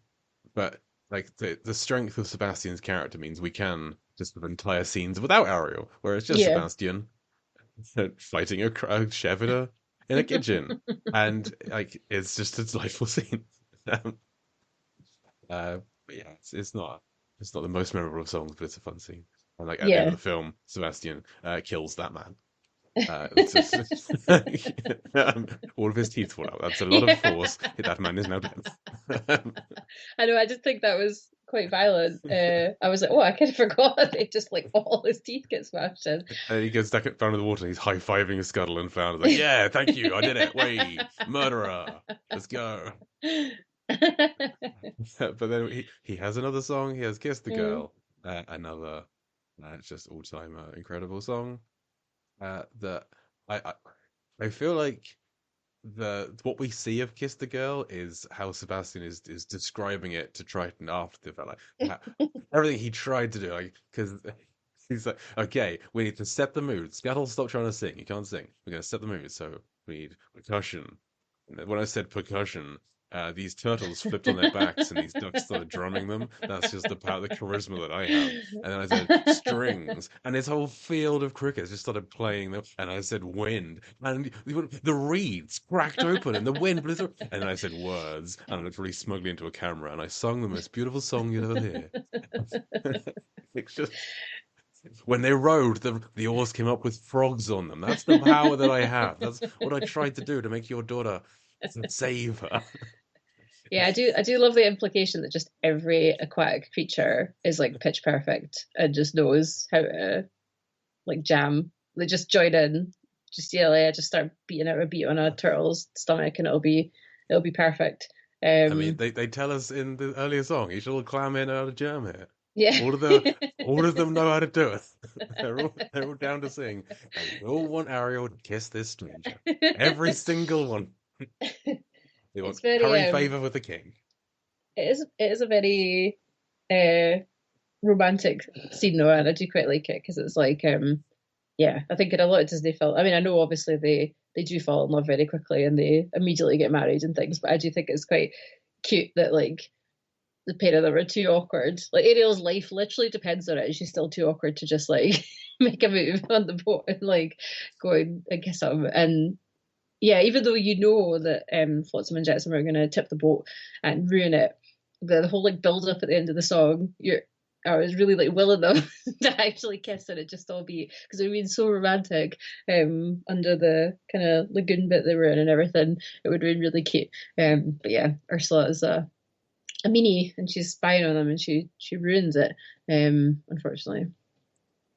But like the strength of Sebastian's character means we can just have entire scenes without Ariel, where it's just Yeah. Sebastian fighting a chef in a kitchen, and like it's just a delightful scene. Um, but yeah, it's not the most memorable of songs, but it's a fun scene. And like at the end of Yeah. the film, Sebastian kills that man. It's just, all of his teeth fall out. That's a lot of Yeah. force. That man is now dead. I know, I did think that was quite violent. I was like, oh, I kind of forgot they just like all his teeth get smashed in. And he goes down in the water and he's high-fiving his scuttle and Flounder's like, yeah, thank you, I did it. Wait, murderer, let's go. But then he has another song. He has Kiss the Mm. Girl, another just all-time incredible song. That I, I I feel like the what we see of Kiss the Girl is how Sebastian is describing it to Triton after the event. Like everything he tried to do, like because he's like, okay, we need to set the mood. Scuttle, stop trying to sing. You can't sing. We're gonna set the mood. So we need percussion. And when I said percussion, these turtles flipped on their backs and these ducks started drumming them. That's just the power, the charisma that I have. And then I said strings, and this whole field of crickets just started playing them. And I said wind, and the reeds cracked open, and the wind blew through. And then I said words, and I looked really smugly into a camera, and I sung the most beautiful song you'd ever hear. It's just when they rowed, the oars came up with frogs on them. That's the power that I have. That's what I tried to do to make your daughter save her. Yeah, I do love the implication that just every aquatic creature is like pitch perfect and just knows how to like jam. They just join in. Just yeah, just start beating out a beat on a turtle's stomach and it'll be perfect. I mean, Um they tell us in the earlier song, each little clam in out of germ here. yeah. All of the all of them know how to do it. They're all down to sing, and they all want Ariel to kiss this stranger. Every single one. They It's want very curry favor with the king. it is a very uh romantic scene though, and I do quite like it because it's like yeah, I think in a lot of Disney films, I mean, I know obviously they do fall in love very quickly and they immediately get married and things, but I do think it's quite cute that like the pair of them are too awkward. Like Ariel's life literally depends on it, and she's still too awkward to just like make a move on the boat and like go and kiss him. And yeah, even though you know that Flotsam and Jetsam are going to tip the boat and ruin it, the whole like build up at the end of the song, I was really like willing them to actually kiss and it just all be because it would been so romantic under the kind of lagoon bit they were in and everything. It would have been really cute. But yeah, Ursula is a meanie and she's spying on them and she ruins it. Unfortunately.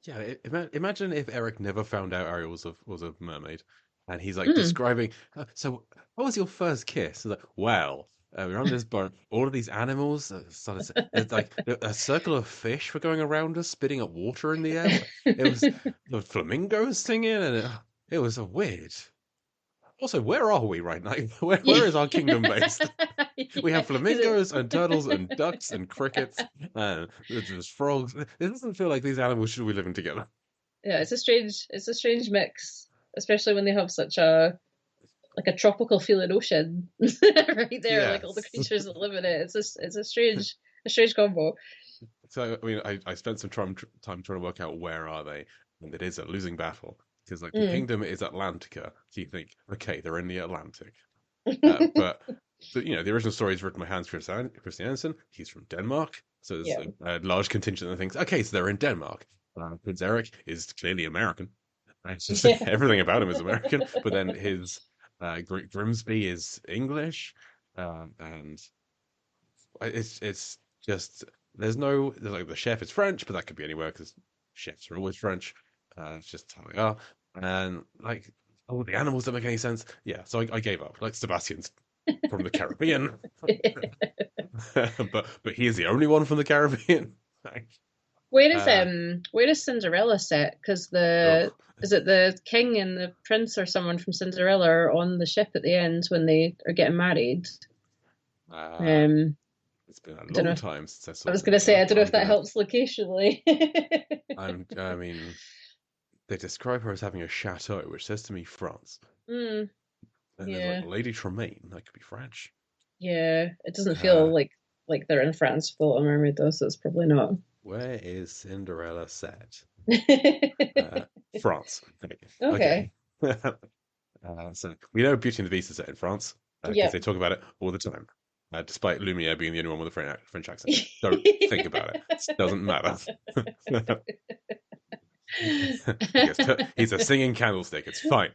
Yeah, imagine if Eric never found out Ariel was a mermaid, and he's like Mm. describing. So, what was your first kiss? He's like, well, we were on this boat. All of these animals started. There's like a circle of fish were going around us, spitting up water in the air. It was the flamingos singing, and it was a weird. Also, where are we right now? Where Yeah. is our kingdom based? We Yeah, have because it flamingos and turtles and ducks and crickets. There's frogs. It doesn't feel like these animals should be living together. yeah, it's a strange mix, especially when they have such a like a tropical feeling ocean right there, like all the Yes. creatures that live in it. It's a strange combo. So I mean, I spent some time trying to work out where are they, and it is a losing battle because like the Mm. kingdom is Atlantica. So you think, okay, they're in the Atlantic, but the original story is written by Christian Andersen. He's from Denmark, so there's Yeah. a large contingent that thinks, okay, so they're in Denmark. Prince Eric is clearly American. It's just Yeah. everything about him is American, but then his Grimsby is English, and it's just there's like the chef is French, but that could be anywhere because chefs are always French. It's just how they are, and like oh, the animals don't make any sense. Yeah, so I gave up. Like Sebastian's from the Caribbean, but he is the only one from the Caribbean. Like, Where is Cinderella set? Because the oh, is it the king and the prince or someone from Cinderella are on the ship at the end when they are getting married. uh, Um, it's been a I don't know. long time since I I saw was gonna say Cinderella, I but don't know if that helps locationally. I mean, they describe her as having a chateau, which says to me France. Mm, And there's like yeah, Lady Tremaine, that could be French. yeah. It doesn't Uh, feel like they're in France for Little Mermaid though, so it's probably not. where is Cinderella set? France. Okay. Okay. So we know Beauty and the Beast is set in France because Yep. they talk about it all the time, despite Lumiere being the only one with a French accent. Don't think about it. It doesn't matter. He's a singing candlestick. It's fine.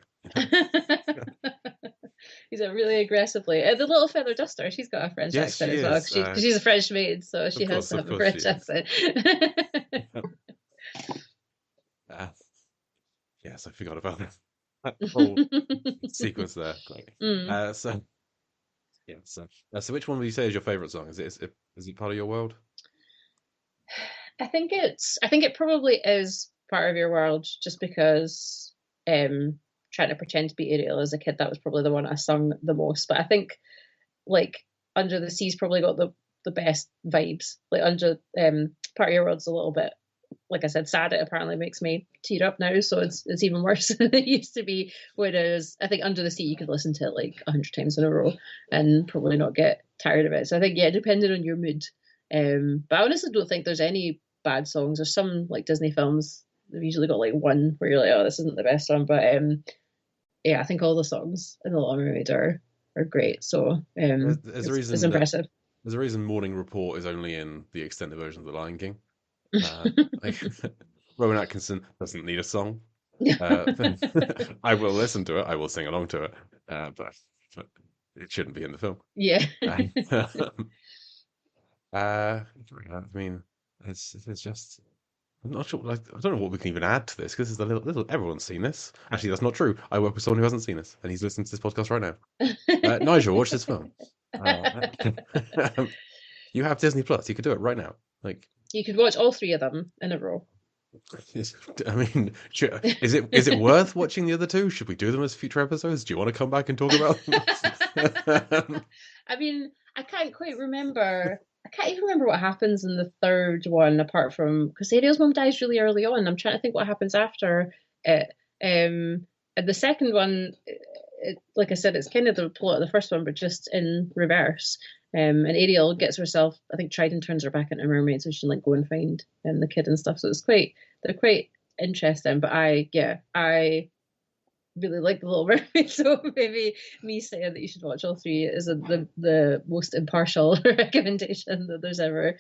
He's a really aggressively. The little feather duster, she's got a French Yes, accent she as well, is. 'cause she's a French maid, so she has to Of have a course, she French is. accent. Uh, yes, I forgot about that whole sequence there. Great. Mm. So yeah. So which one would you say is your favorite song? Is it part of your world? I think it probably is part of your world just because trying to pretend to be Ariel as a kid, that was probably the one I sung the most. But I think like Under the Sea's probably got the best vibes. Like Under Part of Your World's a little bit, like I said, sad. It apparently makes me tear up now, so it's even worse than it used to be. Whereas I think Under the Sea you could listen to it like 100 times in a row and probably not get tired of it. So I think depending on your mood. But I honestly don't think there's any bad songs. There's some like Disney films they've usually got like one where you're like, oh, this isn't the best one. But yeah, I think all the songs in The Little Mermaid are great. So There's a it's reason that impressive. there's a reason Morning Report is only in the extended version of The Lion King. Like Rowan Atkinson doesn't need a song. I will listen to it. I will sing along to it. But it shouldn't be in the film. Yeah. I mean, it's just. I'm not sure. Like, I don't know what we can even add to this because it's a little. Everyone's seen this. Actually, that's not true. I work with someone who hasn't seen this, and he's listening to this podcast right now. Nigel, watch this film. You have Disney Plus. You could do it right now. Like, You could watch all three of them in a row. I mean, is it worth watching the other two? Should we do them as future episodes? Do you want to come back and talk about them? I mean, I can't quite remember. I can't even remember what happens in the third one, apart from because Ariel's mom dies really early on. I'm trying to think what happens after it. And the second one, like I said, it's kind of the plot of the first one, but just in reverse. And Ariel gets herself, I think Trident turns her back into a mermaid, so she can like go and find the kid and stuff. So they're quite interesting. But I really like the Little Mermaid, so maybe me saying that you should watch all three is the most impartial recommendation that there's ever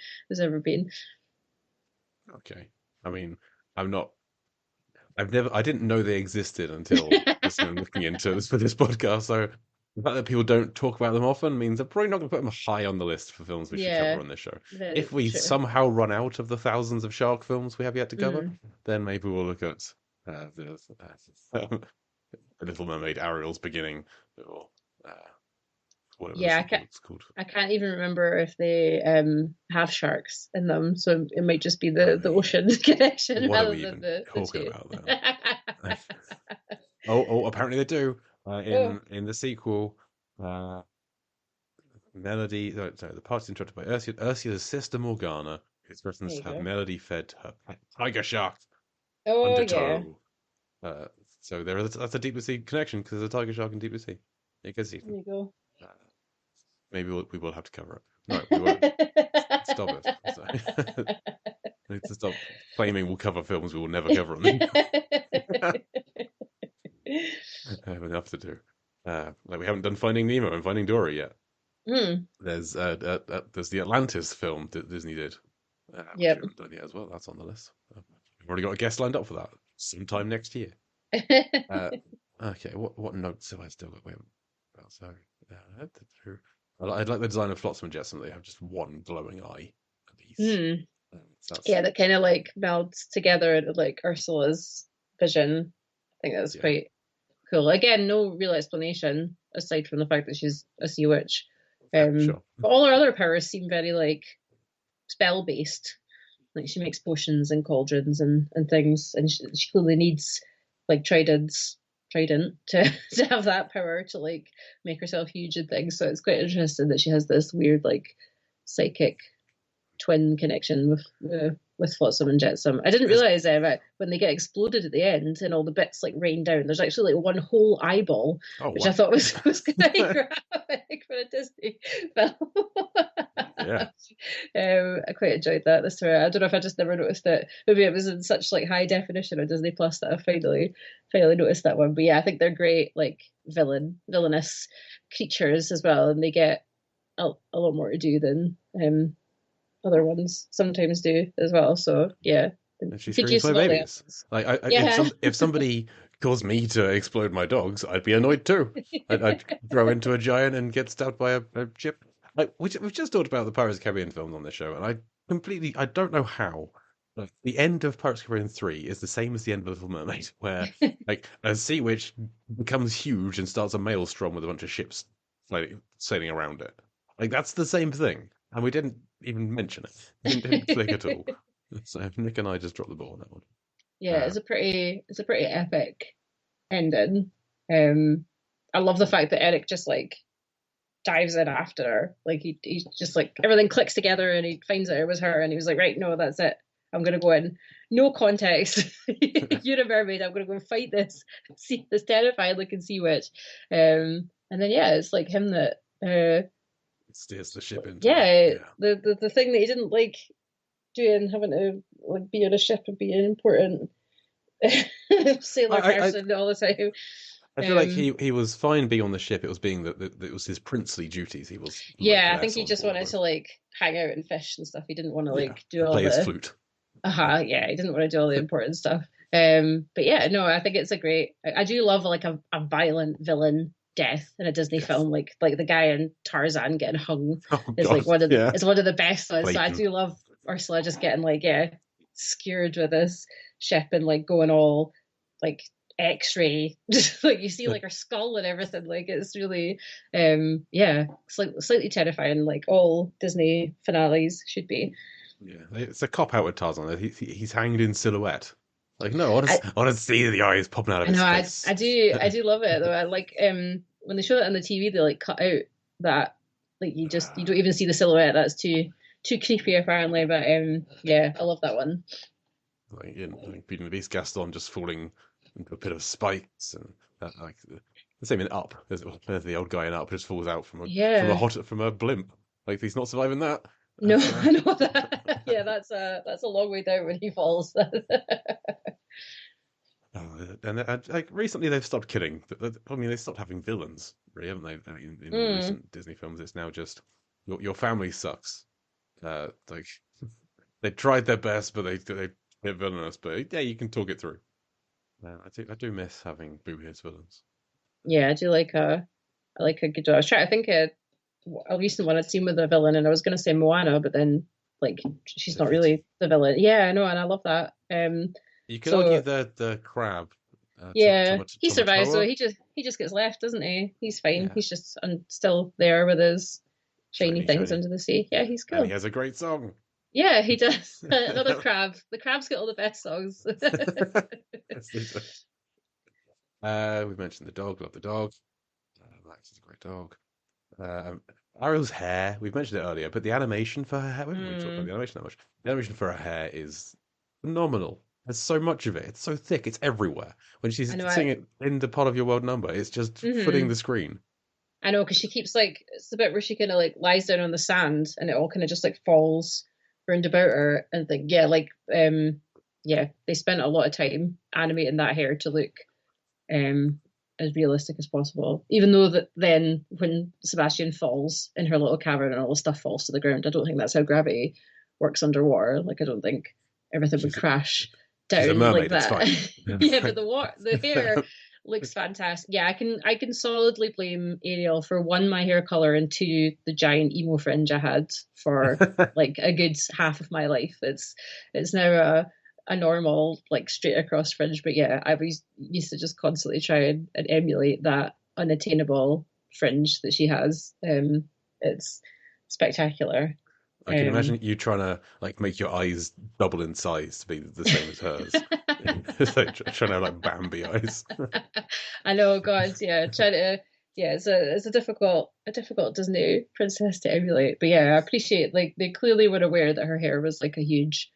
been. Okay. I mean, I'm not. I didn't know they existed until looking into this for this podcast. So the fact that people don't talk about them often means they're probably not going to put them high on the list for films we should Yeah, cover on this show. If very we true. somehow run out of the thousands of shark films we have yet to cover, Mm. then maybe we'll look at the Little Mermaid, Ariel's Beginning, or uh, whatever the Yeah, sequel is called. I can't even remember if they have sharks in them, so it might just be the ocean connection What are rather we than even the talking two. about then? Apparently they do. Oh, In the sequel, uh, Melody. Sorry, the party's interrupted by Ursula's sister Morgana, who threatens there to you have go. Melody fed her pet tiger shark Oh yeah, undertow. Uh, so that's a deep sea connection because there's a tiger shark in deep sea. You can see there you go. uh, maybe we will have to cover it. No, we won't. Stop it. So, I need to stop claiming we'll cover films we will never cover on them. I have enough to do. Like we haven't done Finding Nemo and Finding Dory yet. Hmm. There's the Atlantis film that Disney did, which we Yep. haven't done yet as well. That's on the list. We've already got a guest lined up for that sometime next year. Uh, okay, what notes have I still got? Wait, so I'd like the design of Flotsam and Jetsam. They have just one glowing eye piece. Hmm. So that's Yeah, that kind of like melds together into like Ursula's vision. I think that's yeah, quite cool. Again, no real explanation aside from the fact that she's a sea witch. sure. But all her other powers seem very like spell based. Like she makes potions and cauldrons and things, and she clearly needs like trident to have that power to like make herself huge and things. So it's quite interesting that she has this weird like psychic twin connection with Flotsam and Jetsam. I didn't realize when they get exploded at the end and all the bits like rain down, there's actually like one whole eyeball, Oh, which wow. I thought was quite graphic for a Disney film. Yeah. I quite enjoyed that this time. I don't know if I just never noticed it. Maybe it was in such like high definition on Disney Plus that I finally noticed that one. But yeah, I think they're great, like villainous creatures as well, and they get a lot more to do than other ones sometimes do as well. So yeah, And she good screams use my of all the babies. elements. Like, Yeah. if somebody caused me to explode my dogs, I'd be annoyed too. I'd grow into a giant and get stabbed by a ship. Like, we've just talked about the Pirates of the Caribbean films on this show, and I don't know how. Like, the end of Pirates of the Caribbean 3 is the same as the end of Little Mermaid, where like a sea witch becomes huge and starts a maelstrom with a bunch of ships sailing around it. Like, that's the same thing, and we didn't even mention it. Didn't click at all. So Nick and I just dropped the ball on that one. Yeah, it's a pretty epic ending. I love the fact that Eric just like dives in after her. Like he's just like everything clicks together and he finds out it was her and he was like, right, no, that's it. I'm gonna go in. No context. You're a mermaid. I'm gonna go and fight this terrifying looking sea witch. And then yeah, it's like him that Steers the ship into it. yeah, Yeah. the thing that he didn't like doing, having to like be on a ship and be an important sailor person all the time. I feel like he was fine being on the ship. It was being that it was his princely duties. He was like Yeah, I think less he on just board wanted with. to like hang out and fish and stuff. He didn't want to Yeah, like do all play his the flute. yeah, he didn't want to do all the important stuff. But yeah, no, I think it's a great. I do love like a violent villain death in a Disney Yes. film, like the guy in Tarzan getting hung Oh is God. like Yeah. one of the best ones. So I Clayton. do love Ursula just getting like skewered with this ship and like going all like X-ray, just like you see like her skull and everything. Like it's really, slightly terrifying, like all Disney finales should be. Yeah, it's a cop out with Tarzan. He's hanged in silhouette. Like, no, I, I want to see the eyes popping out of I know his I face. do love it though. I like when they show it on the TV, they like cut out that like you don't even see the silhouette. That's too creepy apparently. But yeah, I love that one. Like in Beauty and the Beast, Gaston just falling into a pit of spikes, and like the same in Up. There's the old guy in Up just falls out Yeah. from a blimp. Like he's not surviving that. No, That's, I know that. Yeah, that's a long way down when he falls. and like recently they've stopped killing. I mean, they stopped having villains, really, haven't they? In more Mm, recent Disney films, it's now just your family sucks. Like they tried their best, but they get villainous. But yeah, you can talk it through. I do miss having boo-his villains. yeah, I like a good job. I was trying to think a recent one I'd seen with a villain, and I was going to say Moana, but then like she's not Rafiki. really the villain. Yeah, I know, and I love that. You could argue So the crab, yeah, he survives, so Tomatoa, he just gets left, doesn't he? He's fine. yeah, He's just still there with his shiny things shiny, under the sea. Yeah, he's and he cool. has a great song. Yeah, he does. Another crab. The crab's got all the best songs. We've mentioned the dog. Love the dog. Max is a great dog. Um, Ariel's hair. We've mentioned it earlier, but the animation for her hair. We haven't really talked about the Mm, animation that much. The animation for her hair is phenomenal. There's so much of it. It's so thick. It's everywhere. When she's I know. singing in the part of your world number, it's just footing Mhm. the screen. I know because she keeps like it's the bit where she kind of like lies down on the sand and it all kind of just like falls round about her and think yeah, they spent a lot of time animating that hair to look um as realistic as possible. Even though that then when Sebastian falls in her little cavern and all the stuff falls to the ground, I don't think that's how gravity works underwater. Like I don't think everything would She's crash she's a down like mermaid. It's that. fine. Yeah, but the hair looks fantastic. Yeah, I can solidly blame Ariel for one, my hair color, and two, the giant emo fringe I had for like a good half of my life. It's now a normal like straight across fringe, but yeah, I was used to just constantly try and emulate that unattainable fringe that she has. It's spectacular. I can Um, imagine you trying to like make your eyes double in size to be the same as hers. It's like trying to have like Bambi eyes. I know, God, yeah, trying to, yeah, it's a difficult Disney princess to emulate. But yeah, I appreciate like they clearly were aware that her hair was like a huge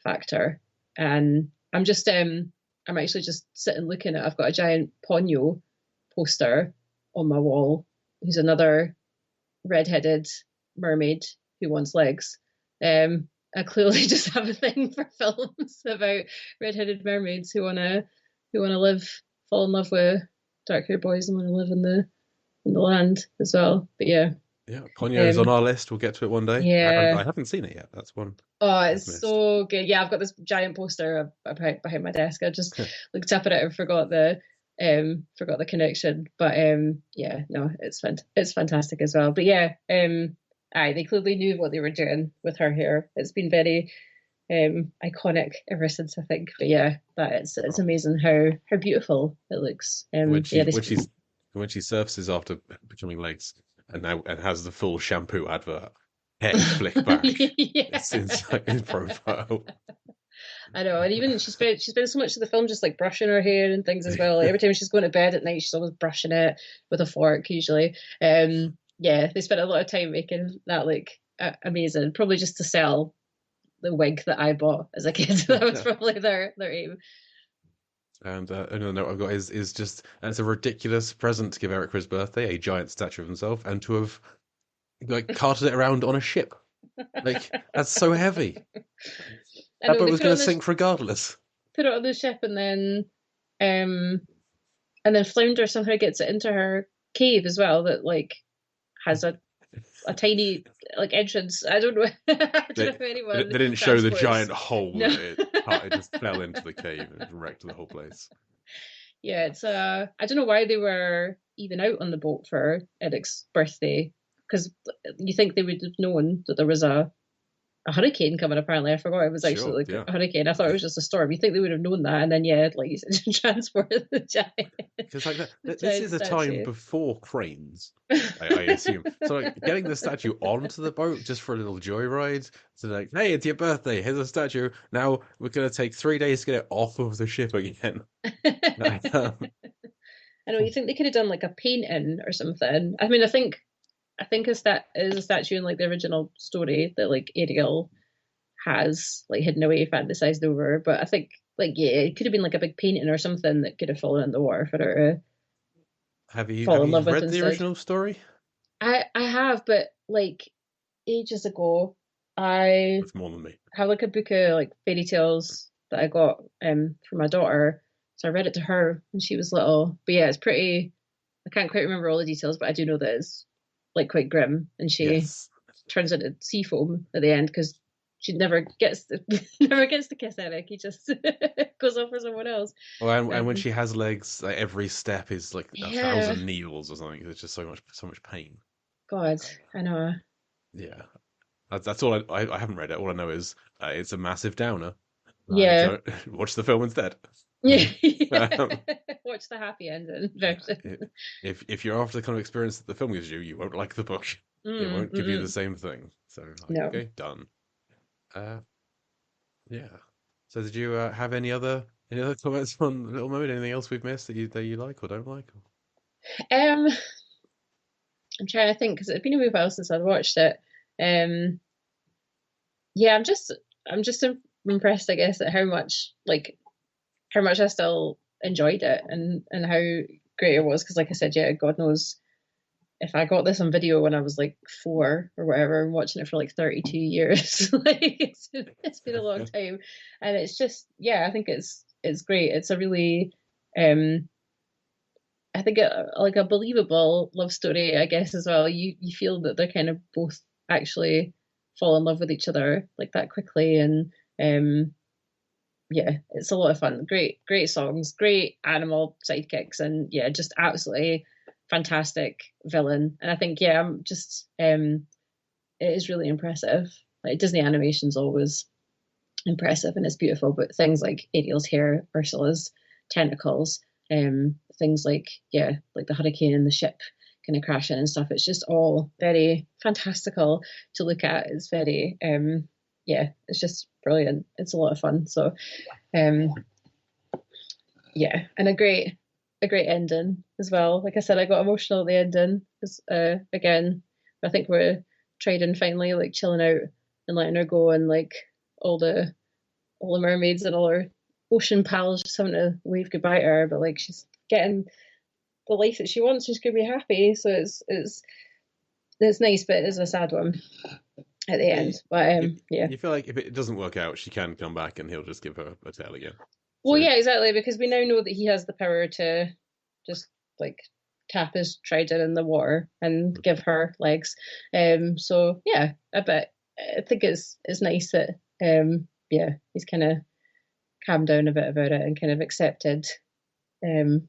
factor. And I'm actually just sitting looking at, I've got a giant Ponyo poster on my wall, who's another redheaded mermaid who wants legs. I clearly just have a thing for films about redheaded mermaids who wanna fall in love with dark haired boys and want to live in the land as well. But yeah, Yeah, Ponyo's on our list. We'll get to it one day. I yeah. haven't seen it yet. That's one Oh, I've it's missed. so good. Yeah, I've got this giant poster behind my desk. I just looked up at it and forgot the connection. But yeah, no, it's fantastic as well. But yeah, they clearly knew what they were doing with her hair. It's been very iconic ever since, I think. But yeah, it's amazing how beautiful it looks. when Yeah, she when she's when she surfaces after becoming legs and has the full shampoo advert, head flick back. yeah. It's inside his profile. I know, and even she spends so much of the film just like brushing her hair and things as well. Like, every time she's going to bed at night, she's always brushing it with a fork usually. Yeah, they spent a lot of time making that like amazing, probably just to sell the wig that I bought as a kid. That was probably their aim. And another note I've got is just, and it's a ridiculous present to give Eric for his birthday, a giant statue of himself, and to have like carted it around on a ship. Like, that's so heavy. I That know boat they was going to sink regardless. put it on the ship, um and then Flounder somehow gets it into her cave as well, that like has a tiny like entrance. I don't know. I don't know if anyone They didn't show the giant hole No. that it just fell into the cave and wrecked the whole place. Yeah, it's I don't know why they were even out on the boat for Eric's birthday, because you think they would have known that there was a hurricane coming. Apparently, I forgot it was actually Sure, like yeah. a hurricane. I thought it was just a storm. You think they would have known that, and then yeah, like you said, transport the giant. Because like this is a statue. time before cranes, I assume. So like getting the statue onto the boat just for a little joyride. So like, hey, it's your birthday. Here's a statue. Now we're gonna take 3 days to get it off of the ship again. I know, you think they could have done like a painting or something. I mean, I think is a statue in like the original story that like Ariel has like hidden away, fantasized over. But I think like yeah, it could have been like a big painting or something that could have fallen in the water for her to Have you fall in love with read the instead. original story? I have, but like ages ago, I It's more than me. have like a book of like fairy tales that I got for my daughter. So I read it to her when she was little. But yeah, it's pretty. I can't quite remember all the details, but I do know that it's like quite grim, and she Yes. turns into sea foam at the end because she never gets never gets to kiss Eric. He just goes off for someone else. Well, and when she has legs, like, every step is like a Yeah. 1,000 needles or something. It's just so much pain. God, I know. Yeah, that's all. I haven't read it. All I know is it's a massive downer. Yeah. Watch the film instead. Yeah. Watch the happy ending version. If you're after the kind of experience that the film gives you, you won't like the book. It won't give you the same thing. So No. okay, done. Yeah. So did you have any other comments on Little Mermaid? Anything else we've missed that you like or don't like? I'm trying to think because it's been a while since I've watched it. Yeah, I'm just impressed, I guess, at how much I still enjoyed it and how great it was. Because, like I said, yeah, God knows if I got this on video when I was like 4 or whatever, and watching it for like 32 years, like it's been a long time, and it's just I think it's great. It's a really I think like a believable love story, I guess, as well. You feel that they're kind of both actually fall in love with each other like that quickly, and yeah, it's a lot of fun. Great songs, great animal sidekicks, and yeah, just absolutely fantastic villain. And I think I'm just it is really impressive. Like Disney animation's always impressive and it's beautiful, but things like Ariel's hair, Ursula's tentacles, things like like the hurricane and the ship kind of crashing and stuff, it's just all very fantastical to look at. It's very it's just brilliant. It's a lot of fun. So and a great ending as well. Like I said, I got emotional at the ending because again, I think we're trading finally like chilling out and letting her go and like all the mermaids and all her ocean pals just having to wave goodbye to her, but like she's getting the life that she wants. She's gonna be happy. So it's nice, but it is a sad one at the Yeah, end. But you, yeah. you feel like if it doesn't work out, she can come back and he'll just give her a tail again. Well, So yeah, exactly, because we now know that he has the power to just like tap his trident in the water and give her legs. So yeah, I think it's nice that yeah, he's kind of calmed down a bit about it and kind of accepted um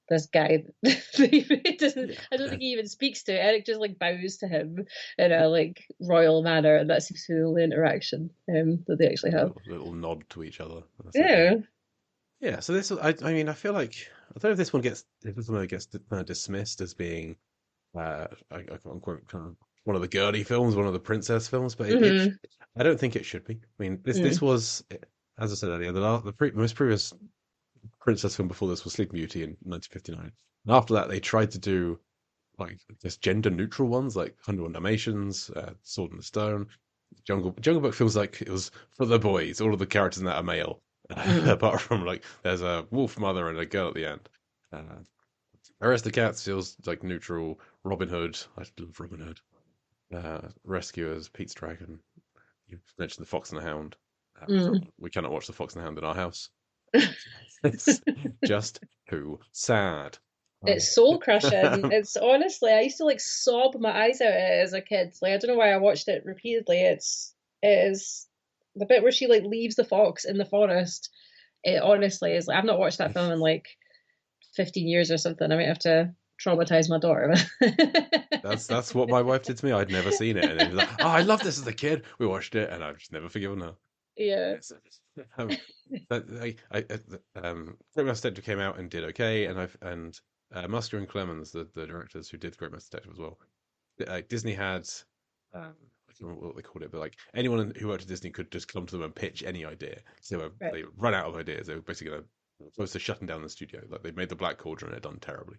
this guy that he doesn't. yeah, I don't think he even speaks to. Eric just like bows to him in a like royal manner, and that seems to be the only interaction that they actually a have. little nod to each other. That's it. Yeah. Yeah. Yeah, so I mean, I feel like I don't know if this one gets kind of dismissed as being, I can't quote kind of one of the girly films, one of the princess films, but Hmm. I don't think it should be. I mean, this was, as I said earlier, most previous princess film before this was Sleeping Beauty in 1959, and after that they tried to do like just gender neutral ones like 101 Dalmatians, Sword in the Stone. Jungle Book feels like it was for the boys. All of the characters in that are male, Hmm. apart from like there's a wolf mother and a girl at the end. Uh, Aristocats feels like neutral. Robin Hood, I love Robin Hood. Rescuers, Pete's Dragon. You mentioned the Fox and the Hound. Mm. We cannot watch the Fox and the Hound in our house. It's just too sad. It's soul crushing. Um, It's honestly, I used to like sob my eyes out at it as a kid. Like I don't know why I watched it repeatedly. It is the bit where she like leaves the fox in the forest. It honestly is like I've not watched that film in like 15 years or something. I might have to traumatize my daughter. that's what my wife did to me. I'd never seen it, and it was like, "Oh, I love this as a kid." We watched it, and I've just never forgiven her. Yeah. Yes, but Great Mouse Detective came out and did okay, Musker and Clemens, the directors who did Great Mouse Detective as well. Disney had, I don't know what they called it, but like anyone who worked at Disney could just come to them and pitch any idea. So Right. they run out of ideas. They were basically close to shutting down the studio. Like they made the Black Cauldron, and it done terribly.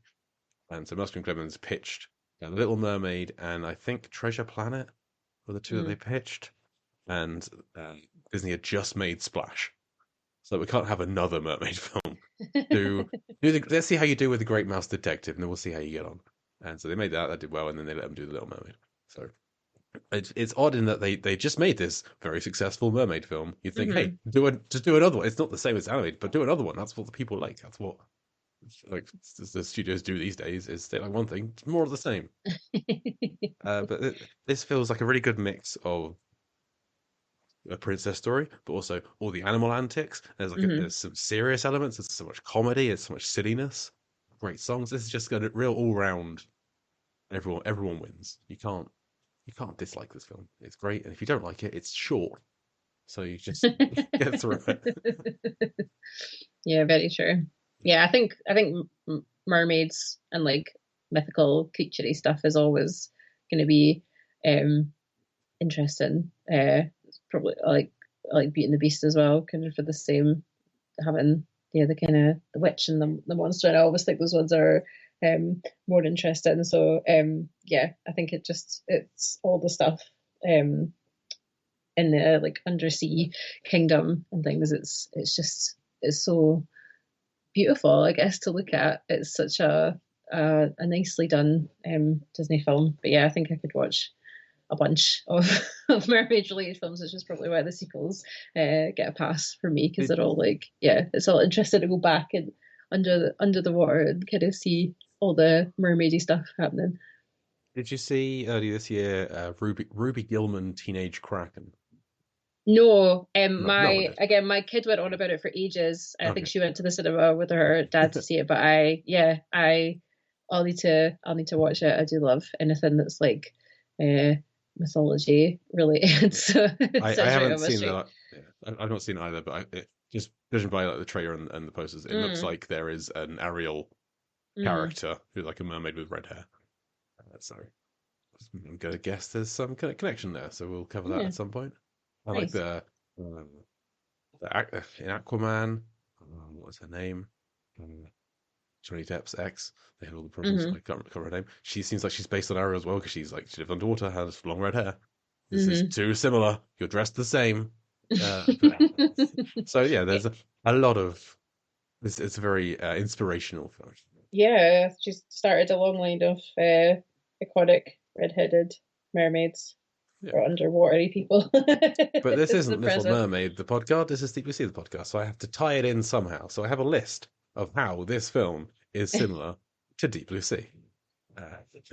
And so Musker and Clemens pitched Little Mermaid and I think Treasure Planet were the two that they Mm. pitched. And uh, Disney had just made Splash, so we can't have another mermaid film. Let's see how you do with the Great Mouse Detective, and then we'll see how you get on. And so they made that did well, and then they let them do the Little Mermaid. So it's odd in that they just made this very successful mermaid film. You think, hey, Hmm. just do another one. It's not the same as animated, but do another one. That's what the people like. That's what like the studios do these days. Is they like one thing, more of the same. This feels like a really good mix of a princess story, but also all the animal antics. Hmm. There's some serious elements. There's so much comedy. There's so much silliness. Great songs. This is just a real all round. Everyone wins. You can't dislike this film. It's great, and if you don't like it, it's short, so you just get through it. Yeah, very true. Yeah, I think mermaids and like mythical creaturey stuff is always going to be um interesting. Probably I like Beauty and the Beast as well, kind of for the same having yeah the kind of the witch and the monster. And I always think those ones are more interesting. So yeah, I think it's all the stuff um in the like undersea kingdom and things. It's just it's so beautiful, I guess, to look at. It's such a nicely done Disney film. But yeah, I think I could watch a bunch of, of mermaid related films, which is probably why the sequels get a pass for me because Did they're all like, yeah, it's all interesting to go back and under the water and kind of see all the mermaidy stuff happening. Did you see earlier this year Ruby Gilman Teenage Kraken? No, No, no one did. my kid went on about it for ages. I think Okay. she went to the cinema with her dad to see it, but I'll need to watch it. I do love anything that's like uh mythology related. So it I sounds right haven't on my seen street. that. Yeah, I've not seen it either, but just judging by like the trailer and the posters, it looks Mm, like there is an Ariel mm, character who's like a mermaid with red hair. So I'm gonna guess there's some kind of connection there. So we'll cover that yeah, at some point. I like nice. um, in Aquaman. What was her name? Um, Johnny Depp's ex. They had all the problems. I Hmm. can't remember her name. She seems like she's based on Ariel as well because she lived underwater, has long red hair. This is Hmm. too similar. You're dressed the same. So yeah, there's a lot of this. It's a very inspirational film. Yeah, she started a long line of iconic red-headed mermaids Yeah. or underwatery people But this into the isn't Little present. Mermaid, the podcast. This is Deep Blue Sea, the podcast. So I have to tie it in somehow. So I have a list of how this film is similar to Deep Blue Sea.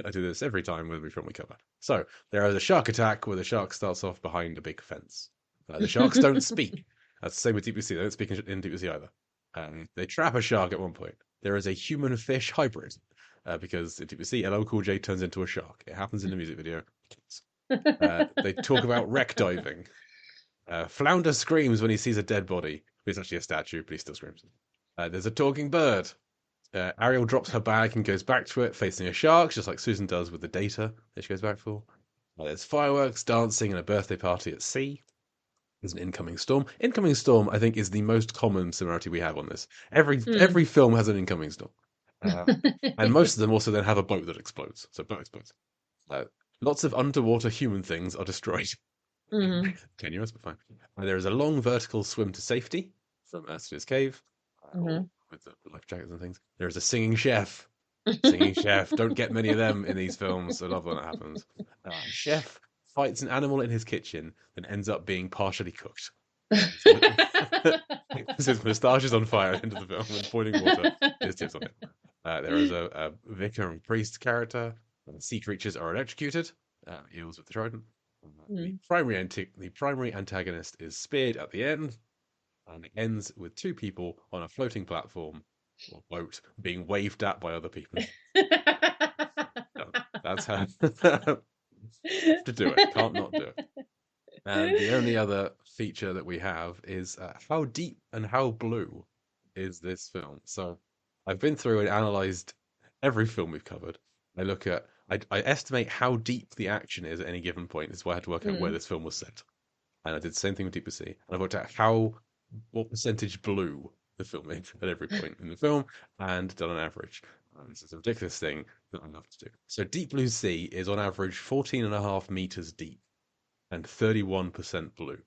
I do this every time with every film we cover. So there is a shark attack where the shark starts off behind a big fence. The sharks don't speak. That's the same with Deep Blue Sea. They don't speak in Deep Blue Sea either. They trap a shark at one point. There is a human-fish hybrid because in Deep Blue Sea, LL Cool J turns into a shark. It happens in the music video. They talk about wreck diving. Flounder screams when he sees a dead body. It's actually a statue, but he still screams. There's a talking bird. Ariel drops her bag and goes back to it, facing a shark, just like Susan does with the data that she goes back for. There's fireworks, dancing, and a birthday party at sea. There's an incoming storm. Incoming storm, I think, is the most common similarity we have on this. Every film has an incoming storm, uh, and most of them also then have a boat that explodes. So boat explodes. Uh, Lots of underwater human things are destroyed. Mhm. Tenuous, but fine. There is a long vertical swim to safety from Ursula's cave, all Mhm. with the life jackets and things. There is a singing chef. Singing chef. Don't get many of them in these films. I love when that happens. Chef fights an animal in his kitchen and ends up being partially cooked. His moustache is on fire into the film and boiling water is tips on it. There is a vicar and priest character. Sea creatures are electrocuted. Eels with the trident. Mm. The primary antagonist is speared at the end, and it ends with two people on a floating platform or boat being waved at by other people. That's how to do it. Can't not do it. And the only other feature that we have is how deep and how blue is this film. So I've been through and analyzed every film we've covered. I estimate how deep the action is at any given point. This is why I had to work out where Mm. this film was set. And I did the same thing with Deep Sea. And I worked out what percentage blue the film is at every point in the film, and done an average. This is a ridiculous thing that I love to do. So Deep Blue Sea is on average 14.5 meters deep and 31% blue.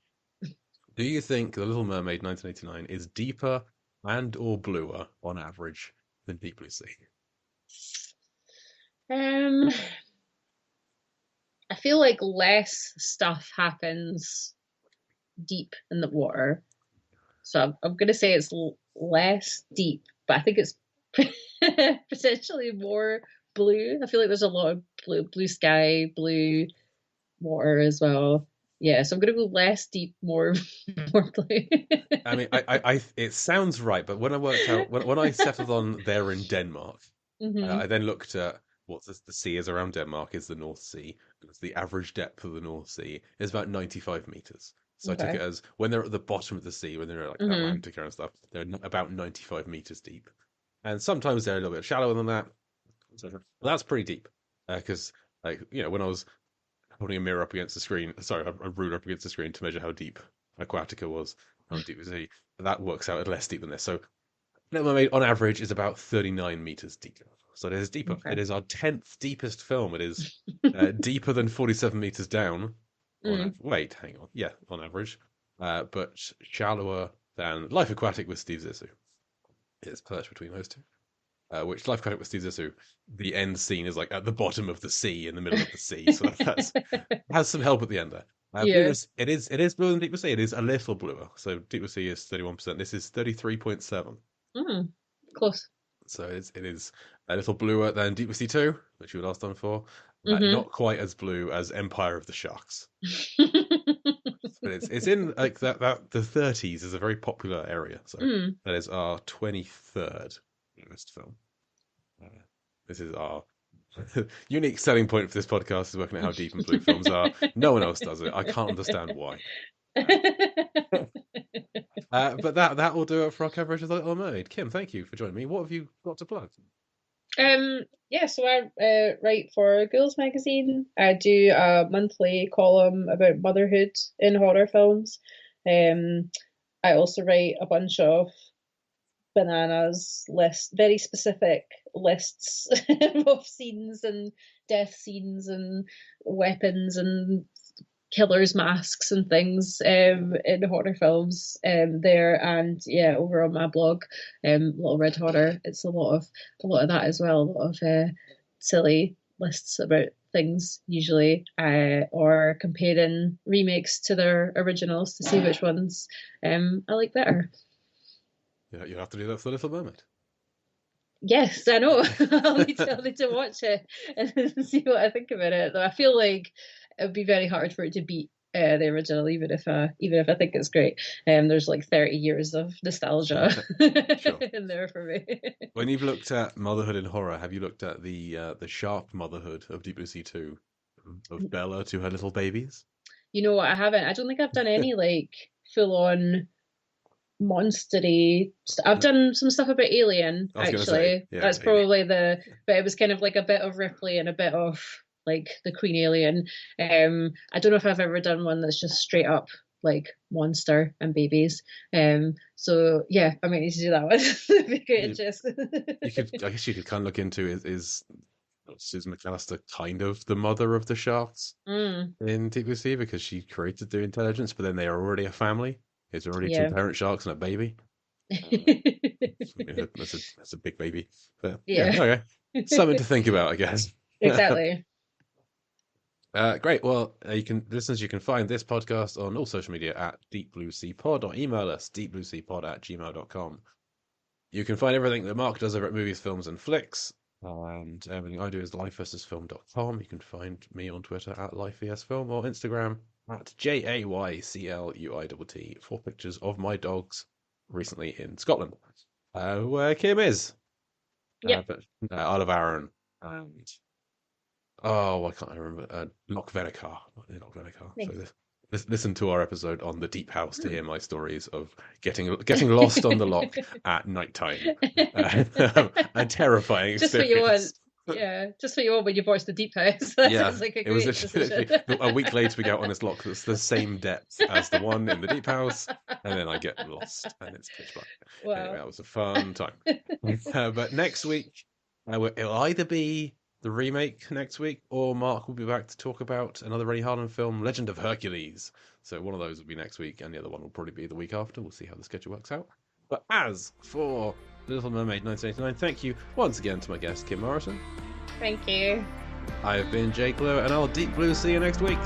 Do you think The Little Mermaid 1989 is deeper and or bluer on average than Deep Blue Sea? Um, I feel like less stuff happens deep in the water. So I'm going to say it's less deep, but I think it's potentially more blue. I feel like there's a lot of blue sky, blue water as well. Yeah, so I'm going to go less deep, more more blue. I mean, it sounds right, but when I worked out when I settled on there in Denmark, Hmm. I then looked at what the sea is around Denmark is the North Sea. Because the average depth of the North Sea is about 95 meters. So I took it Okay. as when they're at the bottom of the sea, when they're like Hmm. Atlantic and stuff, they're about 95 meters deep. And sometimes they're a little bit shallower than that. So that's pretty deep. Because, when I was holding a mirror up against the screen, sorry, a ruler up against the screen to measure how deep Aquatica was, how deep was he, that works out at less deep than this. So Little Mermaid, on average, is about 39 meters deep. So it is deeper. Okay. It is our 10th deepest film. It is deeper than 47 meters down. Mm. Wait, hang on. Yeah, on average. But shallower than Life Aquatic with Steve Zissou. It's perched between those two. Which Life Aquatic with Steve Zissou, the end scene is like at the bottom of the sea, in the middle of the sea. So that has some help at the end there. Yeah. Blueness, it is bluer than Deep Sea. It is a little bluer. So Deep Sea is 31%. This is 33.7. Mm. Close. So it is a little bluer than Deep Sea 2, which you were last on for. Hmm. Not quite as blue as Empire of the Sharks, but it's in like that the 30s is a very popular area. So Mm. that is our 23rd newest film. Uh, this is our unique selling point for this podcast is working out how deep and blue films are. No one else does it. I can't understand why. But that will do it for our coverage of The Little Mermaid. Kim, thank you for joining me. What have you got to plug? Yeah, so I write for Ghouls magazine. I do a monthly column about motherhood in horror films. Um, I also write a bunch of bananas list, very specific lists of scenes and death scenes and weapons and killers' masks and things in horror films there, and yeah, over on my blog, Little Red Horror, it's a lot of that as well, a lot of silly lists about things usually, or comparing remakes to their originals to see which ones I like better. Yeah, you have to do that for Little Mermaid. Yes, I know. I'll need to watch it and see what I think about it. Though I feel like it would be very hard for it to beat the original, even if I think it's great. There's like 30 years of nostalgia Sure. in there for me. When you've looked at motherhood in horror, have you looked at the sharp motherhood of Deep Blue Sea 2, of Bella to her little babies? You know what? I haven't. I don't think I've done any like full on monstery. I've done some stuff about Alien, I was going to say, actually. yeah, That's probably but it was kind of like a bit of Ripley and a bit of like the Queen Alien. I don't know if I've ever done one that's just straight up like monster and babies. So yeah, I might need to do that one. I guess you could kind of look into is Susan McAllister kind of the mother of the Sharks in Deep Blue Sea, because she created their intelligence, but then they are already a family. It's already two parent sharks and a baby. That's a big baby. But yeah, okay. Something to think about, I guess. Exactly. Great. Well, you can find this podcast on all social media at Deep Blue Sea Pod, or email us deepblueseapod@gmail.com. You can find everything that Mark does over at Movies, Films and Flicks, and everything I do is lifeversusfilm.com. You can find me on Twitter at lifevsfilm, or Instagram at JAYCLUITT for pictures of my dogs recently in Scotland, where Kim is. Isle of Arran and I can't remember. Loch Venacar. Loch Venacar. So listen to our episode on the Deep House to hear my stories of getting lost on the loch at night time. A terrifying experience. Just what you want. Yeah, just what you want when you watch the Deep House. That sounds like a great decision. A week later, we go out on this loch that's the same depth as the one in the Deep House, and then I get lost, and it's pitch black. Wow. Anyway, that was a fun time. But next week, it'll either be the remake next week, or Mark will be back to talk about another Rennie Harlan film, Legend of Hercules. So one of those will be next week, and the other one will probably be the week after. We'll see how the schedule works out. But as for Little Mermaid 1989, thank you once again to my guest, Kim Morrison. Thank you. I have been Jake Lowe, and I'll Deep Blue see you next week.